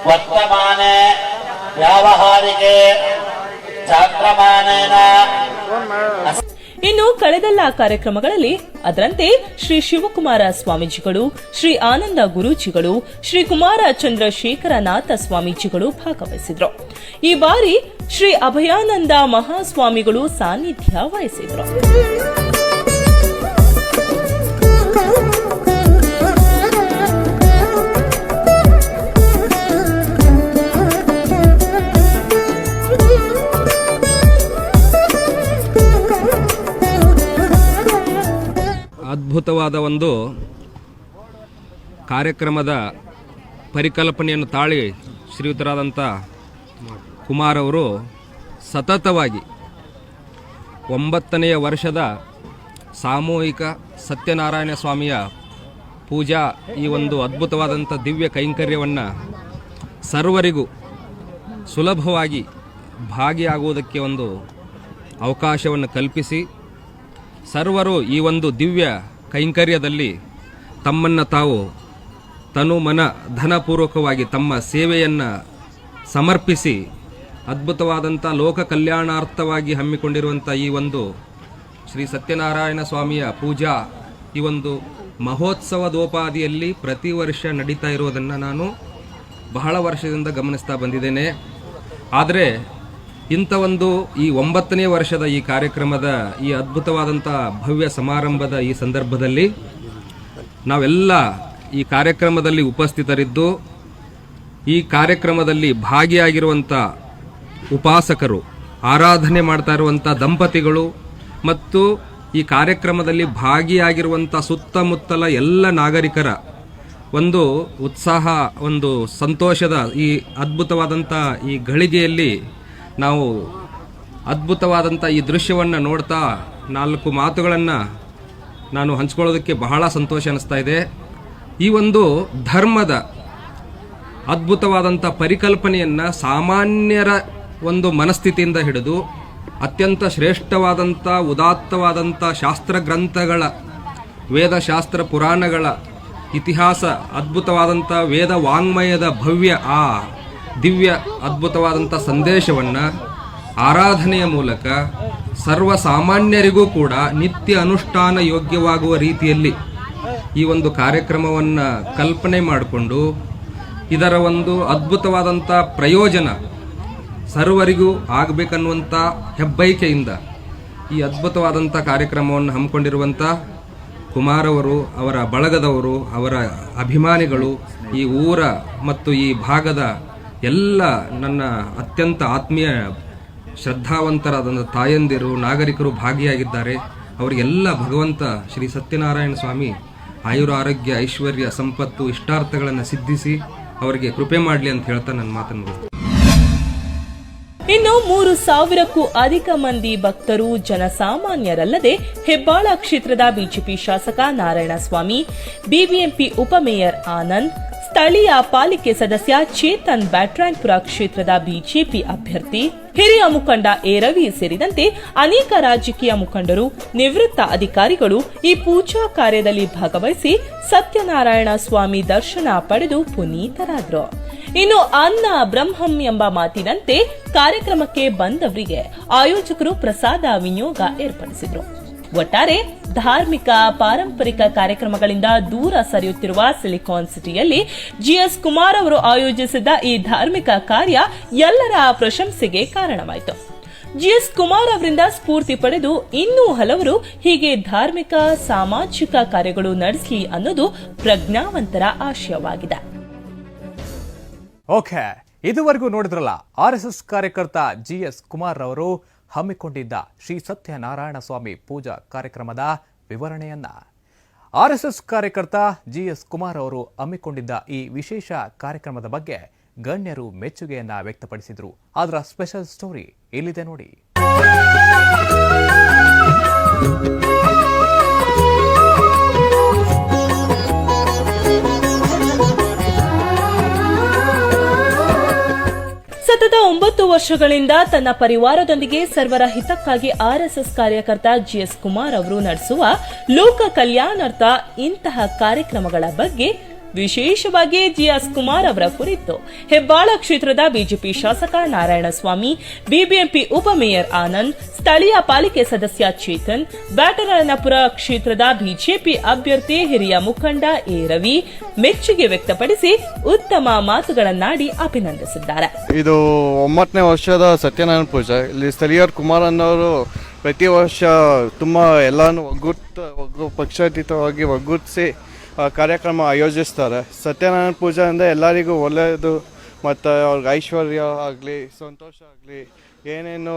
ವರ್ತಮಾನೆ ವ್ಯಾವಹಾರಿಕೆ ಚಾಂದ್ರಮಾನೇನ. ಇನ್ನು ಕಳೆದೆಲ್ಲ ಕಾರ್ಯಕ್ರಮಗಳಲ್ಲಿ ಅದರಂತೆ ಶ್ರೀ ಶಿವಕುಮಾರ ಸ್ವಾಮೀಜಿಗಳು, ಶ್ರೀ ಆನಂದ ಗುರೂಜಿಗಳು, ಶ್ರೀ ಕುಮಾರ ಚಂದ್ರಶೇಖರನಾಥ ಸ್ವಾಮೀಜಿಗಳು ಭಾಗವಹಿಸಿದ್ರು. ಈ ಬಾರಿ ಶ್ರೀ ಅಭಯಾನಂದ ಮಹಾಸ್ವಾಮಿಗಳು ಸಾನ್ನಿಧ್ಯ ವಹಿಸಿದ್ರು. ಅದ್ಭುತವಾದ ಒಂದು ಕಾರ್ಯಕ್ರಮದ ಪರಿಕಲ್ಪನೆಯನ್ನು ತಾಳಿ ಶ್ರೀಯುತರಾದಂಥ ಕುಮಾರ್ ಅವರು ಸತತವಾಗಿ 9ನೇ ವರ್ಷದ ಸಾಮೂಹಿಕ ಸತ್ಯನಾರಾಯಣ ಸ್ವಾಮಿಯ ಪೂಜಾ ಈ ಒಂದು ಅದ್ಭುತವಾದಂಥ ದಿವ್ಯ ಕೈಂಕರ್ಯವನ್ನು ಸರ್ವರಿಗೂ ಸುಲಭವಾಗಿ ಭಾಗಿಯಾಗುವುದಕ್ಕೆ ಒಂದು ಅವಕಾಶವನ್ನು ಕಲ್ಪಿಸಿ ಸರ್ವರು ಈ ಒಂದು ದಿವ್ಯ ಕೈಂಕರ್ಯದಲ್ಲಿ ತಮ್ಮನ್ನು ತಾವು ತನು ಮನ ಧನಪೂರ್ವಕವಾಗಿ ತಮ್ಮ ಸೇವೆಯನ್ನು ಸಮರ್ಪಿಸಿ ಅದ್ಭುತವಾದಂಥ ಲೋಕ ಕಲ್ಯಾಣಾರ್ಥವಾಗಿ ಹಮ್ಮಿಕೊಂಡಿರುವಂಥ ಈ ಒಂದು ಶ್ರೀ ಸತ್ಯನಾರಾಯಣ ಸ್ವಾಮಿಯ ಪೂಜಾ ಈ ಒಂದು ಮಹೋತ್ಸವದೋಪಾದಿಯಲ್ಲಿ ಪ್ರತಿ ವರ್ಷ ನಡೀತಾ ಇರೋದನ್ನು ನಾನು ಬಹಳ ವರ್ಷದಿಂದ ಗಮನಿಸ್ತಾ ಬಂದಿದ್ದೇನೆ. ಆದರೆ ಇಂಥ ಒಂದು ಈ 9ನೇ ವರ್ಷದ ಈ ಕಾರ್ಯಕ್ರಮದ ಈ ಅದ್ಭುತವಾದಂಥ ಭವ್ಯ ಸಮಾರಂಭದ ಈ ಸಂದರ್ಭದಲ್ಲಿ ನಾವೆಲ್ಲ ಈ ಕಾರ್ಯಕ್ರಮದಲ್ಲಿ ಉಪಸ್ಥಿತರಿದ್ದು ಈ ಕಾರ್ಯಕ್ರಮದಲ್ಲಿ ಭಾಗಿಯಾಗಿರುವಂಥ ಉಪಾಸಕರು, ಆರಾಧನೆ ಮಾಡ್ತಾ ಇರುವಂಥ ದಂಪತಿಗಳು ಮತ್ತು ಈ ಕಾರ್ಯಕ್ರಮದಲ್ಲಿ ಭಾಗಿಯಾಗಿರುವಂಥ ಸುತ್ತಮುತ್ತಲ ಎಲ್ಲ ನಾಗರಿಕರ ಒಂದು ಉತ್ಸಾಹ, ಒಂದು ಸಂತೋಷದ ಈ ಅದ್ಭುತವಾದಂಥ ಈ ಗಳಿಗೆಯಲ್ಲಿ ನಾವು ಅದ್ಭುತವಾದಂಥ ಈ ದೃಶ್ಯವನ್ನು ನೋಡ್ತಾ 4 ಮಾತುಗಳನ್ನು ನಾನು ಹಂಚ್ಕೊಳ್ಳೋದಕ್ಕೆ ಬಹಳ ಸಂತೋಷ ಅನ್ನಿಸ್ತಾ ಇದೆ. ಈ ಒಂದು ಧರ್ಮದ ಅದ್ಭುತವಾದಂಥ ಪರಿಕಲ್ಪನೆಯನ್ನು ಸಾಮಾನ್ಯರ ಒಂದು ಮನಸ್ಥಿತಿಯಿಂದ ಹಿಡಿದು ಅತ್ಯಂತ ಶ್ರೇಷ್ಠವಾದಂಥ ಉದಾತ್ತವಾದಂಥ ಶಾಸ್ತ್ರ ಗ್ರಂಥಗಳ, ವೇದಶಾಸ್ತ್ರ ಪುರಾಣಗಳ ಇತಿಹಾಸ, ಅದ್ಭುತವಾದಂಥ ವೇದ ವಾಂಗ್ಮಯದ ಭವ್ಯ ಆ ದಿವ್ಯ ಅದ್ಭುತವಾದಂಥ ಸಂದೇಶವನ್ನು ಆರಾಧನೆಯ ಮೂಲಕ ಸರ್ವಸಾಮಾನ್ಯರಿಗೂ ಕೂಡ ನಿತ್ಯ ಅನುಷ್ಠಾನ ಯೋಗ್ಯವಾಗುವ ರೀತಿಯಲ್ಲಿ ಈ ಒಂದು ಕಾರ್ಯಕ್ರಮವನ್ನು ಕಲ್ಪನೆ ಮಾಡಿಕೊಂಡು ಇದರ ಒಂದು ಅದ್ಭುತವಾದಂಥ ಪ್ರಯೋಜನ ಸರ್ವರಿಗೂ ಆಗಬೇಕನ್ನುವಂಥ ಹೆಬ್ಬೈಕೆಯಿಂದ ಈ ಅದ್ಭುತವಾದಂಥ ಕಾರ್ಯಕ್ರಮವನ್ನು ಹಮ್ಮಿಕೊಂಡಿರುವಂಥ ಕುಮಾರವರು, ಅವರ ಬಳಗದವರು, ಅವರ ಅಭಿಮಾನಿಗಳು, ಈ ಊರ ಮತ್ತು ಈ ಭಾಗದ ಎಲ್ಲ ನನ್ನ ಅತ್ಯಂತ ಆತ್ಮೀಯ ಶ್ರದ್ಧಾವಂತರಾದಂಥ ತಾಯಂದಿರು, ನಾಗರಿಕರು ಭಾಗಿಯಾಗಿದ್ದಾರೆ. ಅವರಿಗೆಲ್ಲ ಭಗವಂತ ಶ್ರೀ ಸತ್ಯನಾರಾಯಣ ಸ್ವಾಮಿ ಆಯುರ, ಆರೋಗ್ಯ, ಐಶ್ವರ್ಯ, ಸಂಪತ್ತು, ಇಷ್ಟಾರ್ಥಗಳನ್ನು ಸಿದ್ಧಿಸಿ ಅವರಿಗೆ ಕೃಪೆ ಮಾಡಲಿ ಅಂತ ಹೇಳ್ತಾ ನನ್ನ ಮಾತನ್ನು ಇನ್ನು 3,000ಕ್ಕೂ ಅಧಿಕ ಮಂದಿ ಭಕ್ತರು ಜನಸಾಮಾನ್ಯರಲ್ಲದೆ ಹೆಬ್ಬಾಳ ಕ್ಷೇತ್ರದ ಬಿಜೆಪಿ ಶಾಸಕ ನಾರಾಯಣಸ್ವಾಮಿ, ಬಿಬಿಎಂಪಿ ಉಪಮೇಯರ್ ಆನಂದ್, ಸ್ಥಳೀಯ ಪಾಲಿಕೆ ಸದಸ್ಯ ಚೇತನ್ ಬ್ಯಾಟ್ರಾಯನ್ಪುರ ಕ್ಷೇತ್ರದ ಬಿಜೆಪಿ ಅಭ್ಯರ್ಥಿ, ಹಿರಿಯ ಮುಖಂಡ ಎ ರವಿ ಸೇರಿದಂತೆ ಅನೇಕ ರಾಜಕೀಯ ಮುಖಂಡರು, ನಿವೃತ್ತ ಅಧಿಕಾರಿಗಳು ಈ ಪೂಜಾ ಕಾರ್ಯದಲ್ಲಿ ಭಾಗವಹಿಸಿ ಸತ್ಯನಾರಾಯಣ ಸ್ವಾಮಿ ದರ್ಶನ ಪಡೆದು ಪುನೀತರಾದರು. ಇನ್ನು ಅನ್ನ ಬ್ರಹ್ಮಂ ಎಂಬ ಮಾತಿನಂತೆ ಕಾರ್ಯಕ್ರಮಕ್ಕೆ ಬಂದವರಿಗೆ ಆಯೋಜಕರು ಪ್ರಸಾದ ವಿನಿಯೋಗ ಏರ್ಪಡಿಸಿದರು. ಒಟ್ಟಾರೆ ಧಾರ್ಮಿಕ ಪಾರಂಪರಿಕ ಕಾರ್ಯಕ್ರಮಗಳಿಂದ ದೂರ ಸರಿಯುತ್ತಿರುವ ಸಿಲಿಕಾನ್ ಸಿಟಿಯಲ್ಲಿ ಜಿಎಸ್ ಕುಮಾರ್ ಅವರು ಆಯೋಜಿಸಿದ್ದ ಈ ಧಾರ್ಮಿಕ ಕಾರ್ಯ ಎಲ್ಲರ ಪ್ರಶಂಸೆಗೆ ಕಾರಣವಾಯಿತು. ಜಿಎಸ್ ಕುಮಾರ್ ಅವರಿಂದ ಸ್ಫೂರ್ತಿ ಪಡೆದು ಇನ್ನೂ ಹಲವರು ಹೀಗೆ ಧಾರ್ಮಿಕ ಸಾಮಾಜಿಕ ಕಾರ್ಯಗಳು ನಡೆಸಲಿ ಅನ್ನೋದು ಪ್ರಜ್ಞಾವಂತರ ಆಶಯವಾಗಿದೆ. ಓಕೆ, ಇದುವರೆಗೂ ನೋಡಿದ್ರಲ್ಲ RSS ಕಾರ್ಯಕರ್ತ ಜಿಎಸ್ ಕುಮಾರ್ ಅವರು ಹಮ್ಮಿಕೊಂಡಿದ್ದ ಶ್ರೀ ಸತ್ಯನಾರಾಯಣ ಸ್ವಾಮಿ ಪೂಜಾ ಕಾರ್ಯಕ್ರಮದ ವಿವರಣೆಯನ್ನ. RSS ಕಾರ್ಯಕರ್ತ ಜಿಎಸ್ ಕುಮಾರ್ ಅವರು ಹಮ್ಮಿಕೊಂಡಿದ್ದ ಈ ವಿಶೇಷ ಕಾರ್ಯಕ್ರಮದ ಬಗ್ಗೆ ಗಣ್ಯರು ಮೆಚ್ಚುಗೆಯನ್ನ ವ್ಯಕ್ತಪಡಿಸಿದ್ರು. ಅದರ ಸ್ಪೆಷಲ್ ಸ್ಟೋರಿ ಇಲ್ಲಿದೆ ನೋಡಿ. ಸತತ 9 ವರ್ಷಗಳಿಂದ ತನ್ನ ಪರಿವಾರದೊಂದಿಗೆ ಸರ್ವರ ಹಿತಕ್ಕಾಗಿ RSS ಕಾರ್ಯಕರ್ತ ಜಿಎಸ್ ಕುಮಾರ್ ಅವರು ನಡೆಸುವ ಲೋಕ ಕಲ್ಯಾಣಾರ್ಥ ಇಂತಹ ಕಾರ್ಯಕ್ರಮಗಳ ಬಗ್ಗೆ ವಿಶೇಷವಾಗಿ ಜಿಎಸ್ ಕುಮಾರ್ ಅವರ ಕುರಿತು ಹೆಬ್ಬಾಳ ಕ್ಷೇತ್ರದ ಬಿಜೆಪಿ ಶಾಸಕ ನಾರಾಯಣಸ್ವಾಮಿ, ಬಿಬಿಎಂಪಿ ಉಪಮೇಯರ್ ಆನಂದ್, ಸ್ಥಳೀಯ ಪಾಲಿಕೆ ಸದಸ್ಯ ಚೇತನ್, ಬ್ಯಾಟರಾಯನಪುರ ಕ್ಷೇತ್ರದ ಬಿಜೆಪಿ ಅಭ್ಯರ್ಥಿ ಹಿರಿಯ ಮುಖಂಡ ಎ ರವಿ ಮೆಚ್ಚುಗೆ ವ್ಯಕ್ತಪಡಿಸಿ ಉತ್ತಮ ಮಾತುಗಳನ್ನಾಡಿ ಅಭಿನಂದಿಸಿದ್ದಾರೆ. ಇದು 9ನೇ ವರ್ಷದ ಸತ್ಯನಾರಾಯಣ ಪೂಜೆ. ಇಲ್ಲಿ ಸ್ಥಳೀಯರು ಕುಮಾರ್ ಅನ್ನೋರು ಪ್ರತಿ ವರ್ಷ ತುಂಬ ಎಲ್ಲಾನು ಪಕ್ಷಾತೀತವಾಗಿ ಒಗ್ಗೂಡಿಸಿ ಕಾರ್ಯಕ್ರಮ ಆಯೋಜಿಸ್ತಾರೆ. ಸತ್ಯನಾರಾಯಣ ಪೂಜೆ ಅಂದರೆ ಎಲ್ಲರಿಗೂ ಒಳ್ಳೆಯದು, ಮತ್ತು ಅವ್ರಿಗೆ ಐಶ್ವರ್ಯ ಆಗಲಿ, ಸಂತೋಷ ಆಗಲಿ, ಏನೇನು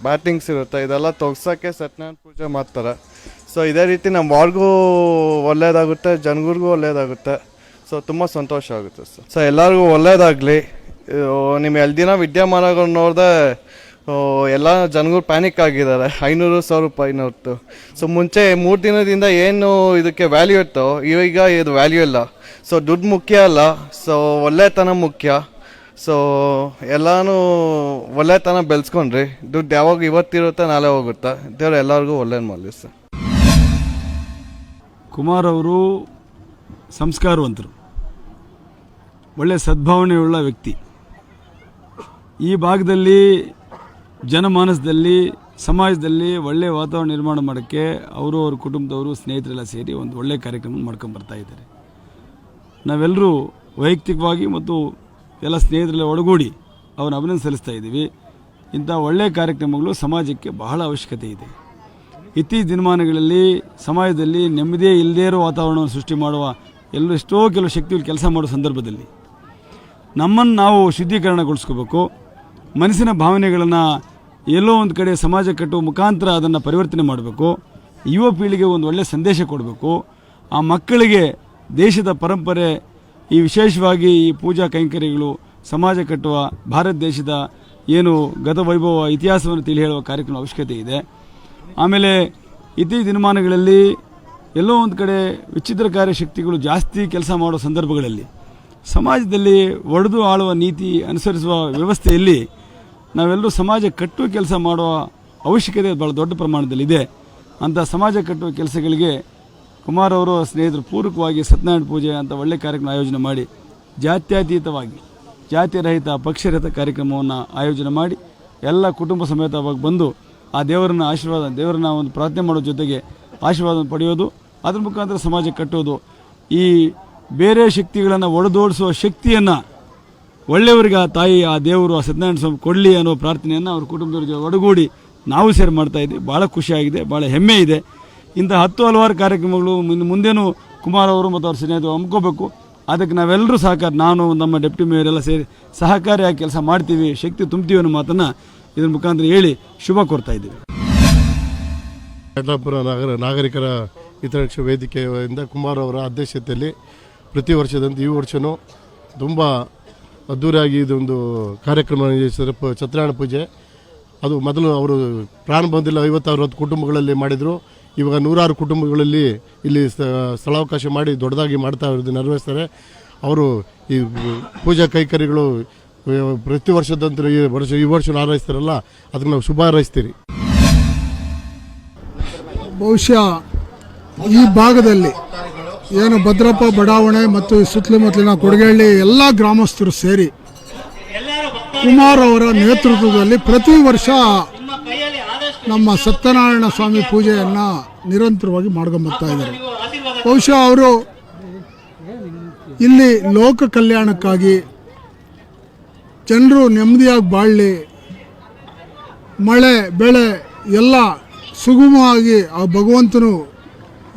ಬ್ಯಾಡ್ ಥಿಂಗ್ಸ್ ಇರುತ್ತೆ ಇದೆಲ್ಲ ತೊಗ್ಸೋಕ್ಕೆ ಸತ್ಯನಾರಾಯಣ ಪೂಜೆ ಮಾಡ್ತಾರೆ. ಸೊ ಇದೇ ರೀತಿ ನಮ್ಮ ವಾರ್ಗೂ ಒಳ್ಳೆಯದಾಗುತ್ತೆ, ಜನಗಳಿಗೂ ಒಳ್ಳೆಯದಾಗುತ್ತೆ. ಸೊ ತುಂಬ ಸಂತೋಷ ಆಗುತ್ತೆ ಸರ್. ಸೊ ಎಲ್ಲರಿಗೂ ಒಳ್ಳೆಯದಾಗಲಿ. ನಿಮ್ಮ 2 ದಿನ ವಿದ್ಯಮಾನಗಳು ನೋಡಿದೆ ಎಲ್ಲ ಜನಗಳು ಪ್ಯಾನಿಕ್ ಆಗಿದ್ದಾರೆ. 500,000 ರೂಪಾಯಿ ನೋಡ್ತು. ಸೊ ಮುಂಚೆ 3 ದಿನದಿಂದ ಏನು ಇದಕ್ಕೆ ವ್ಯಾಲ್ಯೂ ಇತ್ತು, ಈಗ ಇದು ವ್ಯಾಲ್ಯೂ ಇಲ್ಲ. ಸೊ ದುಡ್ಡು ಮುಖ್ಯ ಅಲ್ಲ, ಸೊ ಒಳ್ಳೆತನ ಮುಖ್ಯ. ಸೊ ಎಲ್ಲನೂ ಒಳ್ಳೆತನ ಬೆಳೆಸ್ಕೊಂಡ್ರಿ. ದುಡ್ಡು ಯಾವಾಗ ಇವತ್ತಿರುತ್ತೆ ನಾಳೆ ಹೋಗುತ್ತೆ. ದೇವ್ರು ಎಲ್ಲರಿಗೂ ಒಳ್ಳೇದು ಮಾಡಲಿ ಸರ್. ಕುಮಾರ್ ಅವರು ಸಂಸ್ಕಾರವಂತರು, ಒಳ್ಳೆಯ ಸದ್ಭಾವನೆಯುಳ್ಳ ವ್ಯಕ್ತಿ. ಈ ಭಾಗದಲ್ಲಿ ಜನಮಾನಸದಲ್ಲಿ ಸಮಾಜದಲ್ಲಿ ಒಳ್ಳೆಯ ವಾತಾವರಣ ನಿರ್ಮಾಣ ಮಾಡೋಕ್ಕೆ ಅವರು ಅವ್ರ ಕುಟುಂಬದವರು ಸ್ನೇಹಿತರೆಲ್ಲ ಸೇರಿ ಒಂದು ಒಳ್ಳೆಯ ಕಾರ್ಯಕ್ರಮ ಮಾಡ್ಕೊಂಡು ಬರ್ತಾ ಇದ್ದಾರೆ. ನಾವೆಲ್ಲರೂ ವೈಯಕ್ತಿಕವಾಗಿ ಮತ್ತು ಎಲ್ಲ ಸ್ನೇಹಿತರೆಲ್ಲ ಒಳಗೂಡಿ ಅವನ್ನ ಅಭಿನಂದನೆ ಸಲ್ಲಿಸ್ತಾ ಇದ್ದೀವಿ. ಇಂಥ ಒಳ್ಳೆಯ ಕಾರ್ಯಕ್ರಮಗಳು ಸಮಾಜಕ್ಕೆ ಬಹಳ ಅವಶ್ಯಕತೆ ಇದೆ. ಇತ್ತೀಚಿನ ದಿನಮಾನಗಳಲ್ಲಿ ಸಮಾಜದಲ್ಲಿ ನೆಮ್ಮದಿಯೇ ಇಲ್ಲದೇ ಇರೋ ವಾತಾವರಣವನ್ನು ಸೃಷ್ಟಿ ಮಾಡುವ ಎಷ್ಟೋ ಕೆಲವು ಶಕ್ತಿಗಳು ಕೆಲಸ ಮಾಡೋ ಸಂದರ್ಭದಲ್ಲಿ ನಮ್ಮನ್ನು ನಾವು ಶುದ್ಧೀಕರಣಗೊಳಿಸ್ಕೋಬೇಕು. ಮನಸ್ಸಿನ ಭಾವನೆಗಳನ್ನು ಎಲ್ಲೋ ಒಂದು ಕಡೆ ಸಮಾಜ ಕಟ್ಟುವ ಮುಖಾಂತರ ಅದನ್ನು ಪರಿವರ್ತನೆ ಮಾಡಬೇಕು. ಯುವ ಪೀಳಿಗೆ ಒಂದು ಒಳ್ಳೆಯ ಸಂದೇಶ ಕೊಡಬೇಕು. ಆ ಮಕ್ಕಳಿಗೆ ದೇಶದ ಪರಂಪರೆ, ಈ ವಿಶೇಷವಾಗಿ ಈ ಪೂಜಾ ಕೈಂಕರ್ಯಗಳು, ಸಮಾಜ ಕಟ್ಟುವ ಭಾರತ ದೇಶದ ಏನು ಗತವೈಭವ ಇತಿಹಾಸವನ್ನು ತಿಳಿ ಹೇಳುವ ಕಾರ್ಯಕ್ರಮ ಅವಶ್ಯಕತೆ ಇದೆ. ಆಮೇಲೆ ಇತ್ತೀಚಿನ ದಿನಮಾನಗಳಲ್ಲಿ ಎಲ್ಲೋ ಒಂದು ಕಡೆ ವಿಚಿತ್ರಕಾರಿ ಶಕ್ತಿಗಳು ಜಾಸ್ತಿ ಕೆಲಸ ಮಾಡೋ ಸಂದರ್ಭಗಳಲ್ಲಿ ಸಮಾಜದಲ್ಲಿ ಒಡೆದು ಆಳುವ ನೀತಿ ಅನುಸರಿಸುವ ವ್ಯವಸ್ಥೆಯಲ್ಲಿ ನಾವೆಲ್ಲರೂ ಸಮಾಜ ಕಟ್ಟುವ ಕೆಲಸ ಮಾಡುವ ಅವಶ್ಯಕತೆ ಭಾಳ ದೊಡ್ಡ ಪ್ರಮಾಣದಲ್ಲಿದೆ. ಅಂಥ ಸಮಾಜ ಕಟ್ಟುವ ಕೆಲಸಗಳಿಗೆ ಕುಮಾರ್ ಅವರು ಸ್ನೇಹಿತರು ಪೂರಕವಾಗಿ ಸತ್ಯನಾರಾಯಣ ಪೂಜೆ ಅಂತ ಒಳ್ಳೆಯ ಕಾರ್ಯಕ್ರಮ ಆಯೋಜನೆ ಮಾಡಿ ಜಾತ್ಯತೀತವಾಗಿ ಜಾತಿರಹಿತ ಪಕ್ಷರಹಿತ ಕಾರ್ಯಕ್ರಮವನ್ನು ಆಯೋಜನೆ ಮಾಡಿ ಎಲ್ಲ ಕುಟುಂಬ ಸಮೇತವಾಗಿ ಬಂದು ಆ ದೇವರನ್ನ ಒಂದು ಪ್ರಾರ್ಥನೆ ಮಾಡೋ ಜೊತೆಗೆ ಆಶೀರ್ವಾದವನ್ನು ಪಡೆಯೋದು, ಅದ್ರ ಮುಖಾಂತರ ಸಮಾಜ ಕಟ್ಟೋದು, ಈ ಬೇರೆ ಶಕ್ತಿಗಳನ್ನು ಒಡೆದೋಡಿಸುವ ಶಕ್ತಿಯನ್ನು ಒಳ್ಳೆಯವರಿಗೆ ಆ ತಾಯಿ, ಆ ದೇವರು, ಆ ಸತ್ಯನಾರಾಯಣ ಸ್ವಾಮಿ ಕೊಡಲಿ ಅನ್ನೋ ಪ್ರಾರ್ಥನೆಯನ್ನು ಅವ್ರ ಕುಟುಂಬದವ್ರ ಜೊತೆ ಒಡಗೂಡಿ ನಾವು ಸೇರಿ ಮಾಡ್ತಾ ಇದ್ದೀವಿ. ಭಾಳ ಖುಷಿಯಾಗಿದೆ, ಭಾಳ ಹೆಮ್ಮೆ ಇದೆ. ಇಂಥ 10 ಹಲವಾರು ಕಾರ್ಯಕ್ರಮಗಳು ಮುಂದೇನೂ ಕುಮಾರ್ ಅವರು ಮತ್ತು ಅವ್ರ ಸ್ನೇಹಿತರು ಹಮ್ಮಿಕೋಬೇಕು. ಅದಕ್ಕೆ ನಾವೆಲ್ಲರೂ ಸಹಕಾರ, ನಾನು ನಮ್ಮ ಡೆಪ್ಟಿ ಮೇಯರ್ ಎಲ್ಲ ಸೇರಿ ಸಹಕಾರಿಯಾಗಿ ಕೆಲಸ ಮಾಡ್ತೀವಿ, ಶಕ್ತಿ ತುಂಬ್ತೀವಿ ಅನ್ನೋ ಮಾತನ್ನು ಇದ್ರ ಮುಖಾಂತರ ಹೇಳಿ ಶುಭ ಕೋರ್ತಾ ಇದ್ದೀವಿ. ಯಲ್ಲಾಪುರ ನಾಗರಿಕರ ಹಿತರಕ್ಷಣಾ ವೇದಿಕೆಯಿಂದ ಕುಮಾರ್ ಅವರ ಅಧ್ಯಕ್ಷತೆಯಲ್ಲಿ ಪ್ರತಿ ವರ್ಷದಂತೆ ಈ ವರ್ಷವೂ ತುಂಬ ಅದ್ದೂರಿಯಾಗಿ ಇದೊಂದು ಕಾರ್ಯಕ್ರಮ ನಿರ್ವಹಿಸಿದರೆ ಸತ್ಯನಾರಾಯಣ ಪೂಜೆ. ಅದು ಮೊದಲು ಅವರು ಪ್ರಾರಂಭದಲ್ಲಿ 50-60 ಕುಟುಂಬಗಳಲ್ಲಿ ಮಾಡಿದರು. ಇವಾಗ 100 ಕುಟುಂಬಗಳಲ್ಲಿ ಇಲ್ಲಿ ಸ್ಥಳಾವಕಾಶ ಮಾಡಿ ದೊಡ್ಡದಾಗಿ ಮಾಡ್ತಾ ಇರೋದು ನೆರವೇರಿಸ್ತಾರೆ. ಅವರು ಈ ಪೂಜಾ ಕೈಕರ್ಯಗಳು ಪ್ರತಿ ವರ್ಷದಂತೆ ಈ ವರ್ಷ ಹಾರೈಸ್ತಾರಲ್ಲ, ಅದಕ್ಕೆ ನಾವು ಶುಭ ಹಾರೈಸ್ತೀರಿ. ಬಹುಶಃ ಈ ಭಾಗದಲ್ಲಿ ಏನು ಭದ್ರಪ್ಪ ಬಡಾವಣೆ ಮತ್ತು ಸುತ್ತಮುತ್ತಲಿನ ಕೊಡಗೇಹಳ್ಳಿ ಎಲ್ಲ ಗ್ರಾಮಸ್ಥರು ಸೇರಿ ಕುಮಾರ್ ಅವರ ನೇತೃತ್ವದಲ್ಲಿ ಪ್ರತಿ ವರ್ಷ ನಮ್ಮ ಸತ್ಯನಾರಾಯಣ ಸ್ವಾಮಿ ಪೂಜೆಯನ್ನು ನಿರಂತರವಾಗಿ ಮಾಡ್ಕೊಂಬರ್ತಾ ಇದ್ದಾರೆ. ಬಹುಶಃ ಅವರು ಇಲ್ಲಿ ಲೋಕ ಕಲ್ಯಾಣಕ್ಕಾಗಿ ಜನರು ನೆಮ್ಮದಿಯಾಗಿ ಬಾಳಲಿ, ಮಳೆ ಬೆಳೆ ಎಲ್ಲ ಸುಗಮವಾಗಿ ಆ ಭಗವಂತನು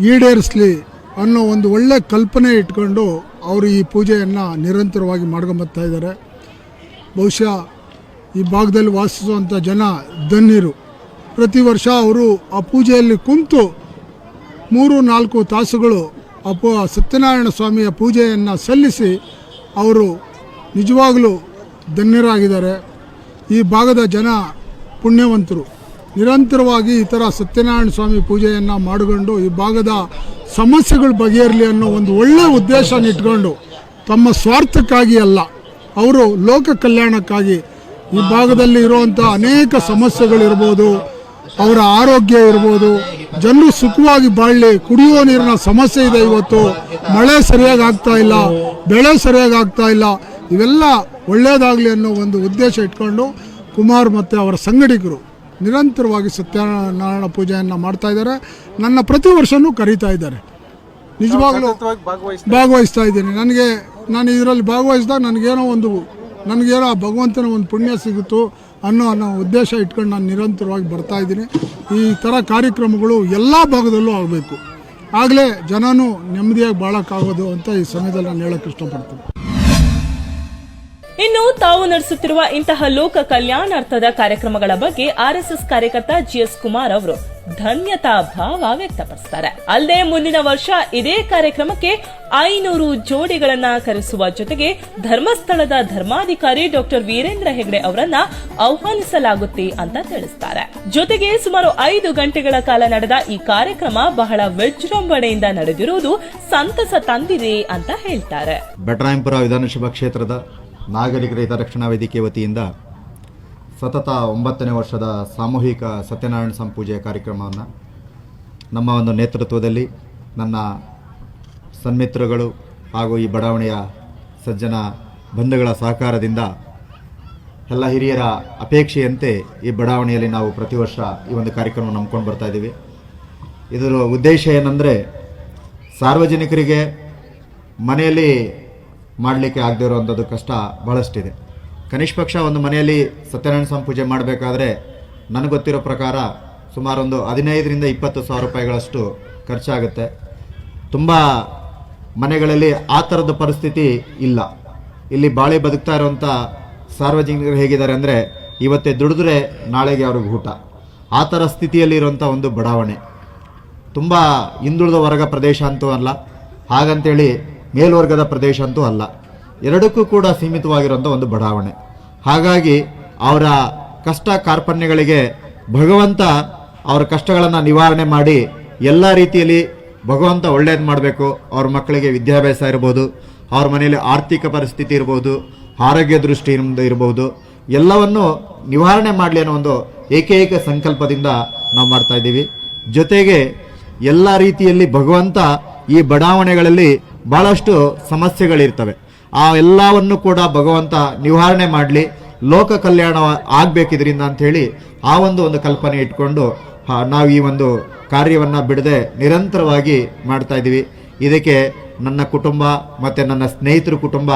ಈಡೇರಿಸಲಿ ಅನ್ನೋ ಒಂದು ಒಳ್ಳೆ ಕಲ್ಪನೆ ಇಟ್ಕೊಂಡು ಅವರು ಈ ಪೂಜೆಯನ್ನು ನಿರಂತರವಾಗಿ ಮಾಡ್ಕೊಂಬರ್ತಾ ಇದ್ದಾರೆ. ಬಹುಶಃ ಈ ಭಾಗದಲ್ಲಿ ವಾಸಿಸುವಂಥ ಜನ ಧನ್ಯರು. ಪ್ರತಿ ವರ್ಷ ಅವರು ಆ ಪೂಜೆಯಲ್ಲಿ ಕುಂತು 3-4 ತಾಸುಗಳು ಸತ್ಯನಾರಾಯಣ ಸ್ವಾಮಿಯ ಪೂಜೆಯನ್ನು ಸಲ್ಲಿಸಿ ಅವರು ನಿಜವಾಗಲೂ ಧನ್ಯರಾಗಿದ್ದಾರೆ. ಈ ಭಾಗದ ಜನ ಪುಣ್ಯವಂತರು. ನಿರಂತರವಾಗಿ ಈ ಥರ ಸತ್ಯನಾರಾಯಣ ಸ್ವಾಮಿ ಪೂಜೆಯನ್ನು ಮಾಡಿಕೊಂಡು ಈ ಭಾಗದ ಸಮಸ್ಯೆಗಳು ಬಗೆಹರಲಿ ಅನ್ನೋ ಒಂದು ಒಳ್ಳೆಯ ಉದ್ದೇಶನ ಇಟ್ಕೊಂಡು ತಮ್ಮ ಸ್ವಾರ್ಥಕ್ಕಾಗಿ ಅಲ್ಲ, ಅವರು ಲೋಕ ಕಲ್ಯಾಣಕ್ಕಾಗಿ ಈ ಭಾಗದಲ್ಲಿ ಇರುವಂಥ ಅನೇಕ ಸಮಸ್ಯೆಗಳಿರ್ಬೋದು, ಅವರ ಆರೋಗ್ಯ ಇರ್ಬೋದು, ಜನರು ಸುಖವಾಗಿ ಬಾಳಲಿ. ಕುಡಿಯುವ ನೀರಿನ ಸಮಸ್ಯೆ ಇದೆ, ಇವತ್ತು ಮಳೆ ಸರಿಯಾಗಿ ಆಗ್ತಾ ಇಲ್ಲ, ಬೆಳೆ ಸರಿಯಾಗಿ ಆಗ್ತಾ ಇಲ್ಲ, ಇವೆಲ್ಲ ಒಳ್ಳೆಯದಾಗಲಿ ಅನ್ನೋ ಒಂದು ಉದ್ದೇಶ ಇಟ್ಕೊಂಡು ಕುಮಾರ್ ಮತ್ತು ಅವರ ಸಂಗಡಿಗರು ನಿರಂತರವಾಗಿ ಸತ್ಯನಾರಾಯಣ ಪೂಜೆಯನ್ನು ಮಾಡ್ತಾ ಇದ್ದಾರೆ. ನನ್ನ ಪ್ರತಿ ವರ್ಷವೂ ಕರೀತಾ ಇದ್ದಾರೆ. ನಿಜವಾಗ್ಲೂ ಭಾಗವಹಿಸ್ತಾ ಇದ್ದೀನಿ. ನಾನು ಇದರಲ್ಲಿ ಭಾಗವಹಿಸಿದಾಗ ನನಗೇನೋ ಭಗವಂತನ ಒಂದು ಪುಣ್ಯ ಸಿಗುತ್ತು ಅನ್ನೋ ಉದ್ದೇಶ ಇಟ್ಕೊಂಡು ನಾನು ನಿರಂತರವಾಗಿ ಬರ್ತಾ ಇದ್ದೀನಿ. ಈ ಥರ ಕಾರ್ಯಕ್ರಮಗಳು ಎಲ್ಲ ಭಾಗದಲ್ಲೂ ಆಗಬೇಕು, ಆಗಲೇ ಜನನೂ ನೆಮ್ಮದಿಯಾಗಿ ಬಾಳೋಕ್ಕಾಗೋದು ಅಂತ ಈ ಸಮಯದಲ್ಲಿ ನಾನು ಹೇಳೋಕ್ಕೆ ಇಷ್ಟಪಡ್ತೀನಿ. ಇನ್ನು ತಾವು ನಡೆಸುತ್ತಿರುವ ಇಂತಹ ಲೋಕ ಕಲ್ಯಾಣಾರ್ಥದ ಕಾರ್ಯಕ್ರಮಗಳ ಬಗ್ಗೆ ಆರ್ಎಸ್ಎಸ್ ಕಾರ್ಯಕರ್ತ ಜಿಎಸ್ ಕುಮಾರ್ ಅವರು ಧನ್ಯತಾ ಭಾವ ವ್ಯಕ್ತಪಡಿಸುತ್ತಾರೆ. ಅಲ್ಲದೆ ಮುಂದಿನ ವರ್ಷ ಇದೇ ಕಾರ್ಯಕ್ರಮಕ್ಕೆ 500 ಜೋಡಿಗಳನ್ನ ಕರೆಸುವ ಜೊತೆಗೆ ಧರ್ಮಸ್ಥಳದ ಧರ್ಮಾಧಿಕಾರಿ ಡಾಕ್ಟರ್ ವೀರೇಂದ್ರ ಹೆಗ್ಡೆ ಅವರನ್ನ ಆಹ್ವಾನಿಸಲಾಗುತ್ತೆ ಅಂತ ತಿಳಿಸುತ್ತಾರೆ. ಜೊತೆಗೆ ಸುಮಾರು 5 ಗಂಟೆಗಳ ಕಾಲ ನಡೆದ ಈ ಕಾರ್ಯಕ್ರಮ ಬಹಳ ವಿಜೃಂಭಣೆಯಿಂದ ನಡೆದಿರುವುದು ಸಂತಸ ತಂದಿದೆ ಅಂತ ಹೇಳ್ತಾರೆ. ಬೆಟರಾಯಂಪುರ ವಿಧಾನಸಭಾ ಕ್ಷೇತ್ರದ ನಾಗರಿಕರ ಹಿತರಕ್ಷಣಾ ವೇದಿಕೆ ವತಿಯಿಂದ ಸತತ 9ನೇ ವರ್ಷದ ಸಾಮೂಹಿಕ ಸತ್ಯನಾರಾಯಣ ಸ್ವಾಮಿ ಪೂಜೆಯ ಕಾರ್ಯಕ್ರಮವನ್ನು ನಮ್ಮ ಒಂದು ನೇತೃತ್ವದಲ್ಲಿ ನನ್ನ ಸನ್ಮಿತ್ರಗಳು ಹಾಗೂ ಈ ಬಡಾವಣೆಯ ಸಜ್ಜನ ಬಂಧುಗಳ ಸಹಕಾರದಿಂದ ಎಲ್ಲ ಹಿರಿಯರ ಅಪೇಕ್ಷೆಯಂತೆ ಈ ಬಡಾವಣೆಯಲ್ಲಿ ನಾವು ಪ್ರತಿ ವರ್ಷ ಈ ಒಂದು ಕಾರ್ಯಕ್ರಮ ನಂಬ್ಕೊಂಡು ಬರ್ತಾ ಇದ್ದೀವಿ. ಇದರ ಉದ್ದೇಶ ಏನಂದರೆ, ಸಾರ್ವಜನಿಕರಿಗೆ ಮನೆಯಲ್ಲಿ ಮಾಡಲಿಕ್ಕೆ ಆಗದೇ ಇರುವಂಥದ್ದು ಕಷ್ಟ ಭಾಳಷ್ಟಿದೆ. ಕನಿಷ್ಠ ಪಕ್ಷ ಒಂದು ಮನೆಯಲ್ಲಿ ಸತ್ಯನಾರಾಯಣ ಸ್ವಾಮಿ ಪೂಜೆ ಮಾಡಬೇಕಾದ್ರೆ ನನಗೆ ಗೊತ್ತಿರೋ ಪ್ರಕಾರ ಸುಮಾರು ಒಂದು 15,000-20,000 ರೂಪಾಯಿಗಳಷ್ಟು ಖರ್ಚಾಗುತ್ತೆ. ತುಂಬ ಮನೆಗಳಲ್ಲಿ ಆ ಥರದ ಪರಿಸ್ಥಿತಿ ಇಲ್ಲ. ಇಲ್ಲಿ ಬಾಳೆ ಬದುಕ್ತಾ ಇರುವಂಥ ಸಾರ್ವಜನಿಕರು ಹೇಗಿದ್ದಾರೆ ಅಂದರೆ, ಇವತ್ತೇ ದುಡಿದ್ರೆ ನಾಳೆಗೆ ಅವ್ರಿಗೆ ಊಟ, ಆ ಥರ ಸ್ಥಿತಿಯಲ್ಲಿರುವಂಥ ಒಂದು ಬಡಾವಣೆ. ತುಂಬ ಹಿಂದುಳಿದ ವರ್ಗ ಪ್ರದೇಶ ಅಂತೂ ಅಲ್ಲ, ಹಾಗಂತೇಳಿ ಮೇಲ್ವರ್ಗದ ಪ್ರದೇಶ ಅಂತೂ ಅಲ್ಲ, ಎರಡಕ್ಕೂ ಕೂಡ ಸೀಮಿತವಾಗಿರುವಂಥ ಒಂದು ಬಡಾವಣೆ. ಹಾಗಾಗಿ ಅವರ ಕಷ್ಟ ಕಾರ್ಪಣ್ಯಗಳಿಗೆ ಭಗವಂತ ಅವರ ಕಷ್ಟಗಳನ್ನು ನಿವಾರಣೆ ಮಾಡಿ ಎಲ್ಲ ರೀತಿಯಲ್ಲಿ ಭಗವಂತ ಒಳ್ಳೇದು ಮಾಡಬೇಕು. ಅವ್ರ ಮಕ್ಕಳಿಗೆ ವಿದ್ಯಾಭ್ಯಾಸ ಇರ್ಬೋದು, ಅವ್ರ ಮನೆಯಲ್ಲಿ ಆರ್ಥಿಕ ಪರಿಸ್ಥಿತಿ ಇರ್ಬೋದು, ಆರೋಗ್ಯ ದೃಷ್ಟಿಯಿಂದ ಇರ್ಬೋದು, ಎಲ್ಲವನ್ನು ನಿವಾರಣೆ ಮಾಡಲಿ ಅನ್ನೋ ಒಂದು ಏಕೈಕ ಸಂಕಲ್ಪದಿಂದ ನಾವು ಮಾಡ್ತಾ ಇದ್ದೀವಿ. ಜೊತೆಗೆ ಎಲ್ಲ ರೀತಿಯಲ್ಲಿ ಭಗವಂತ ಈ ಬಡಾವಣೆಗಳಲ್ಲಿ ಭಾಳಷ್ಟು ಸಮಸ್ಯೆಗಳಿರ್ತವೆ, ಆ ಎಲ್ಲವನ್ನು ಕೂಡ ಭಗವಂತ ನಿವಾರಣೆ ಮಾಡಲಿ, ಲೋಕ ಕಲ್ಯಾಣ ಆಗಬೇಕಿದ್ರಿಂದ ಅಂಥೇಳಿ ಆ ಒಂದು ಕಲ್ಪನೆ ಇಟ್ಕೊಂಡು ನಾವು ಈ ಒಂದು ಕಾರ್ಯವನ್ನು ಬಿಡದೆ ನಿರಂತರವಾಗಿ ಮಾಡ್ತಾ ಇದ್ದೀವಿ. ಇದಕ್ಕೆ ನನ್ನ ಕುಟುಂಬ ಮತ್ತು ನನ್ನ ಸ್ನೇಹಿತರ ಕುಟುಂಬ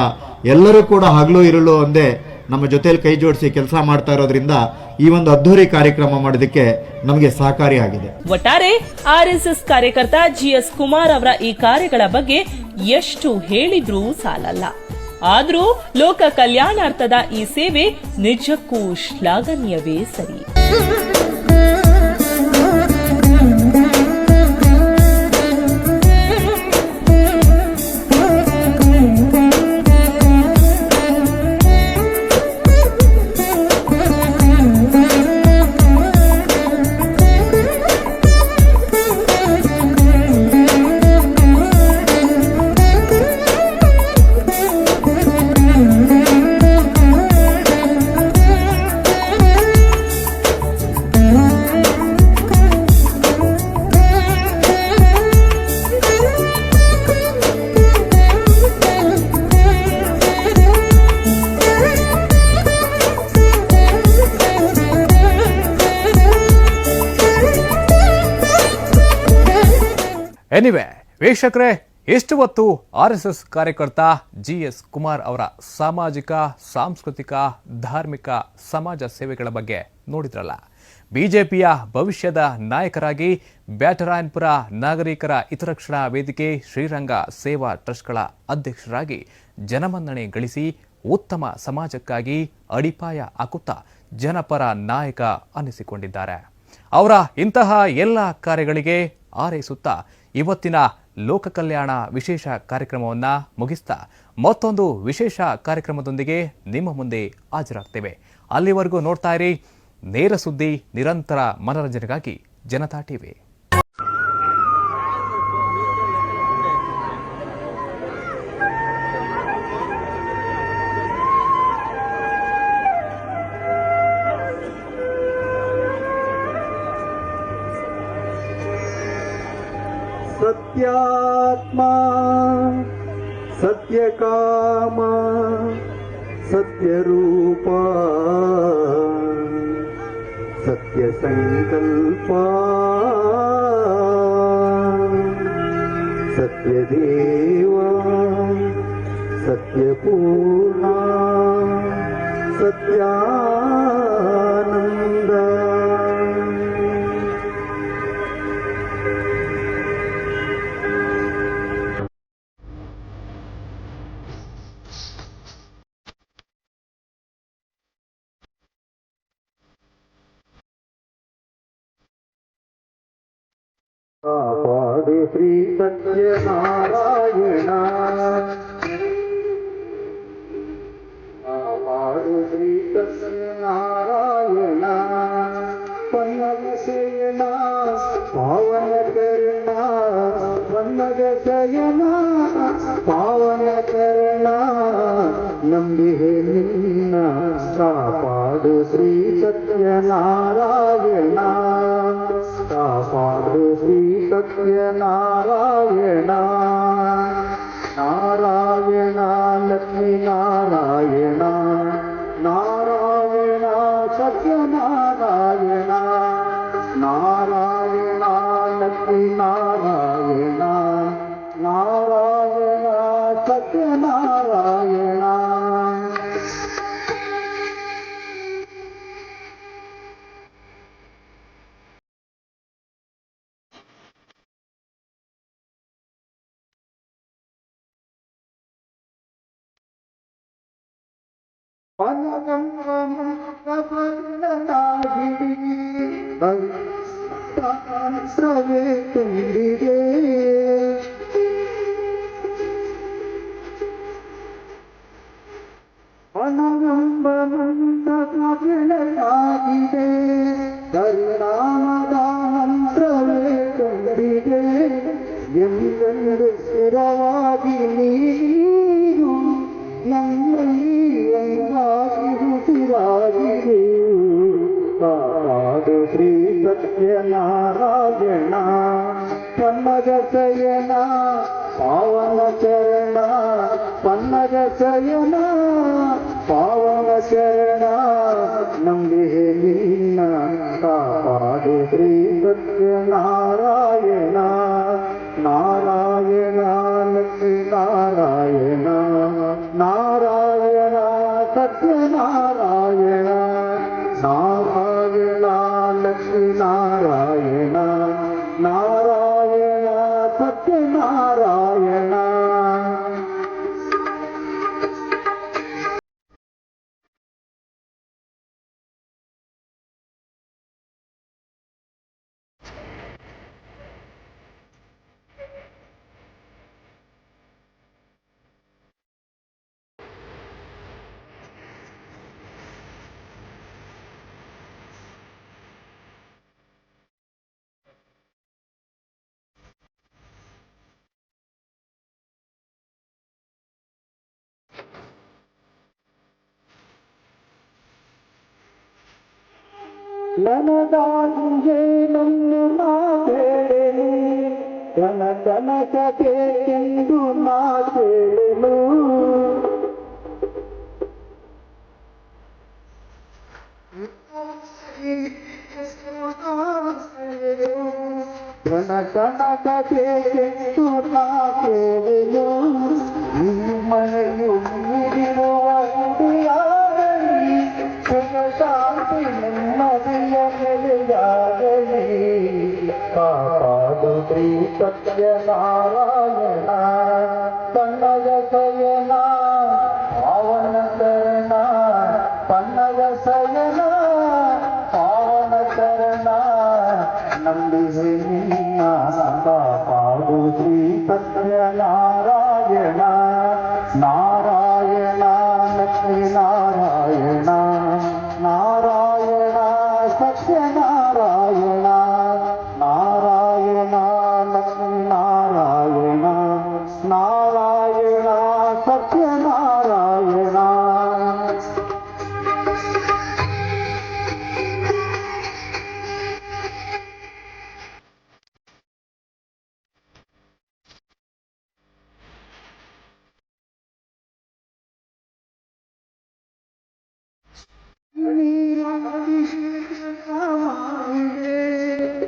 ಎಲ್ಲರೂ ಕೂಡ ಹಗಲು ಇರಲು ಒಂದೇ ನಮ್ಮ ಜೊತೆಯಲ್ಲಿ ಕೈ ಜೋಡಿಸಿ ಕೆಲಸ ಮಾಡ್ತಾ ಇರೋದ್ರಿಂದ ಈ ಒಂದು ಅದ್ಧೂರಿ ಕಾರ್ಯಕ್ರಮ ಮಾಡೋದಕ್ಕೆ ನಮಗೆ ಸಹಕಾರಿಯಾಗಿದೆ. ಒಟ್ಟಾರೆ ಆರ್ಎಸ್ಎಸ್ ಕಾರ್ಯಕರ್ತ ಜಿಎಸ್ ಕುಮಾರ್ ಅವರ ಈ ಕಾರ್ಯಗಳ ಬಗ್ಗೆ ಎಷ್ಟು ಹೇಳಿದ್ರೂ ಸಾಲಲ್ಲ. ಆದರೂ ಲೋಕ ಕಲ್ಯಾಣಾರ್ಥದ ಈ ಸೇವೆ ನಿಜಕ್ಕೂ ಶ್ಲಾಘನೀಯವೇ ಸರಿ. ಎನಿವೆ ವೀಕ್ಷಕರೇ, ಎಷ್ಟು ಹೊತ್ತು RSS ಕಾರ್ಯಕರ್ತ GS ಕುಮಾರ್ ಅವರ ಸಾಮಾಜಿಕ, ಸಾಂಸ್ಕೃತಿಕ, ಧಾರ್ಮಿಕ, ಸಮಾಜ ಸೇವೆಗಳ ಬಗ್ಗೆ ನೋಡಿದ್ರಲ್ಲ. ಬಿಜೆಪಿಯ ಭವಿಷ್ಯದ ನಾಯಕರಾಗಿ ಬ್ಯಾಟರಾಯನಪುರ ನಾಗರಿಕರ ಹಿತರಕ್ಷಣಾ ವೇದಿಕೆ ಶ್ರೀರಂಗ ಸೇವಾ ಟ್ರಸ್ಟ್ಗಳ ಅಧ್ಯಕ್ಷರಾಗಿ ಜನಮನ್ನಣೆ ಗಳಿಸಿ ಉತ್ತಮ ಸಮಾಜಕ್ಕಾಗಿ ಅಡಿಪಾಯ ಹಾಕುತ್ತಾ ಜನಪರ ನಾಯಕ ಅನ್ನಿಸಿಕೊಂಡಿದ್ದಾರೆ. ಅವರ ಇಂತಹ ಎಲ್ಲ ಕಾರ್ಯಗಳಿಗೆ ಹಾರೈಸುತ್ತಾ ಇವತ್ತಿನ ಲೋಕ ಕಲ್ಯಾಣ ವಿಶೇಷ ಕಾರ್ಯಕ್ರಮವನ್ನು ಮುಗಿಸ್ತಾ ಮತ್ತೊಂದು ವಿಶೇಷ ಕಾರ್ಯಕ್ರಮದೊಂದಿಗೆ ನಿಮ್ಮ ಮುಂದೆ ಹಾಜರಾಗ್ತೇವೆ. ಅಲ್ಲಿವರೆಗೂ ನೋಡ್ತಾ ಇರಿ ನೇರ ಸುದ್ದಿ, ನಿರಂತರ ಮನರಂಜನೆಗಾಗಿ ಜನತಾ ಟಿವಿ. सत्यात्मा सत्यकाम सत्यरूपा सत्यसंकल्पा सत्यदेवा सत्यपूर्णा सत्यानंद कापाडु श्री सत्यनारायण कापाडु श्री सत्यनारायण पन्नगशयना पावन करना पन्नगशयना पावन करना नंबिहे निन्न कापाडु श्री सत्यनारायण कापाडु श्री सत्यनारायण नारायण लक्ष्मी नारायण नारायण सत्यनारायण नारायण लक्ष्मी नारायण नारायण सत्यनारायण ಸ್ರವೇ ತುಂಬಿದೆ ಅನಗಂಬನಂದನಾಗಿದೆ ಕರುಣಾಮದ ಮಂತ್ರವೇ ತುಂಬಿದೆ ಎಂದೆಂದು ಸ್ಥಿರವಾಗಿ ನೀರು ನಮ್ಮಲ್ಲಿ ಉಸಿರಾಗಿದೆ ಕಾಪಾಡು ಶ್ರೀ ಸತ್ಯನಾರಾಯಣ ಪನ್ನಗ ಶಯನ ಪಾವನ ಚರಣ ಪನ್ನಗ ಶಯನ ಪಾವನ ಚರಣ ನಂಬಿಹೆ ನಿನ್ನ ಕಾಪಾಡು ಶ್ರೀ ಸತ್ಯನಾರಾಯಣ ನಾರಾಯಣ ಲಕ್ಷ್ಮೀ ನಾರಾಯಣ ನಾರಾಯಣ ಸತ್ಯನಾರಾಯಣ ನಾರಾಯಣ ಲಕ್ಷ್ಮೀ ನಾರಾಯಣ ನಾರಾಯಣ ಸತ್ಯನಾರಾಯಣ ನನದಾಂಗೆ ನನ್ನ ಮಾತೇನು ಕನ ಕನಕಕ್ಕೆ ಎಂದು ಮಾತೇನು ಕನ ಕನಕಕ್ಕೆ ಶ್ರೀ ಸತ್ಯನಾರಾಯಣ ಪನ್ನಗ ಶಯನ ಪಾವನ ಶರಣ ಪನ್ನಗ ಶಯನ ಪಾವನ ಶರಣ ನಂಬಿದೆ ನಿನ್ನ ಕಾಪಾಡು ಶ್ರೀ ಸತ್ಯನಾರಾಯಣ ನಾರಾಯಣ ಲಕ್ಷ್ಮೀ ನಾರಾಯಣ ನಾರಾಯಣ ಸತ್ಯನಾರಾಯಣ ನಾರಾಯಣ ಲಕ್ಷ್ಮೀ ನಾರಾಯಣ ನಾರಾಯಣ ಸತ್ಯನಾರಾಯಣ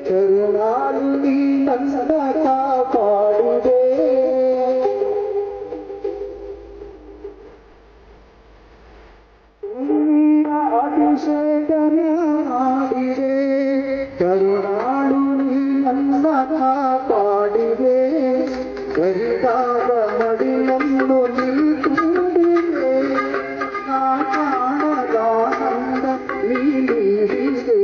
ಕರುಣಾಳು ನೀ ನನ್ನ ಕಾಪಾಡಿದೆ ಅಭಿಷೇಕನ ಮಾಡಿದೆ ಕರುಣಾಳು ನೀ ನನ್ನ ಕಾಪಾಡಿದೆ ಕರಿದಾಗ ಮಡಿಯನ್ನು ನೀ ತುಂಬಿದೆ ಕಾಣದಾನಂದ ನೀಡಿದೆ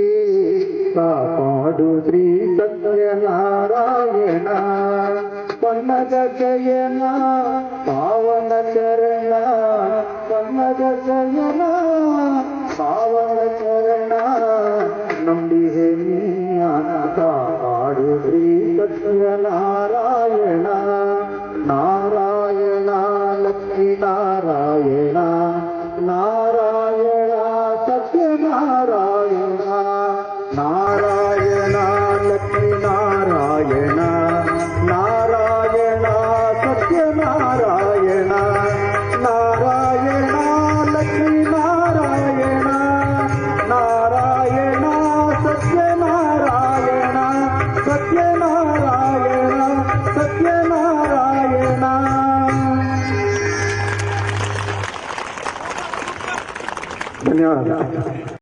ಕಾಪಾಡು ಶ್ರೀ ಸತ್ಯನಾರಾಯಣ ಪನ್ನಗ ಶಯನ ಪಾವನ ಶರಣ ಪನ್ನಗ ಶಯನ ಪಾವನ ಶರಣ ನಂಬಿಹೆ ನೀನ ಕಾಪಾಡು ಶ್ರೀ ಸತ್ಯನಾರಾಯಣ ನಾರಾಯಣ ಲಕ್ಷ್ಮೀ ನಾರಾಯಣ ನಾರಾಯಣ ಸತ್ಯನಾರಾಯಣ ನಾರಾಯಣ ಲಕ್ಷ್ಮೀ ನಾರಾಯಣ ನಾರಾಯಣ ಸತ್ಯನಾರಾಯಣ ನಾರಾಯಣ ಲಕ್ಷ್ಮೀ ನಾರಾಯಣ ನಾರಾಯಣ ಸತ್ಯನಾರಾಯಣ ಸತ್ಯನಾರಾಯಣ ಸತ್ಯನಾರಾಯಣ. ಧನ್ಯವಾದ.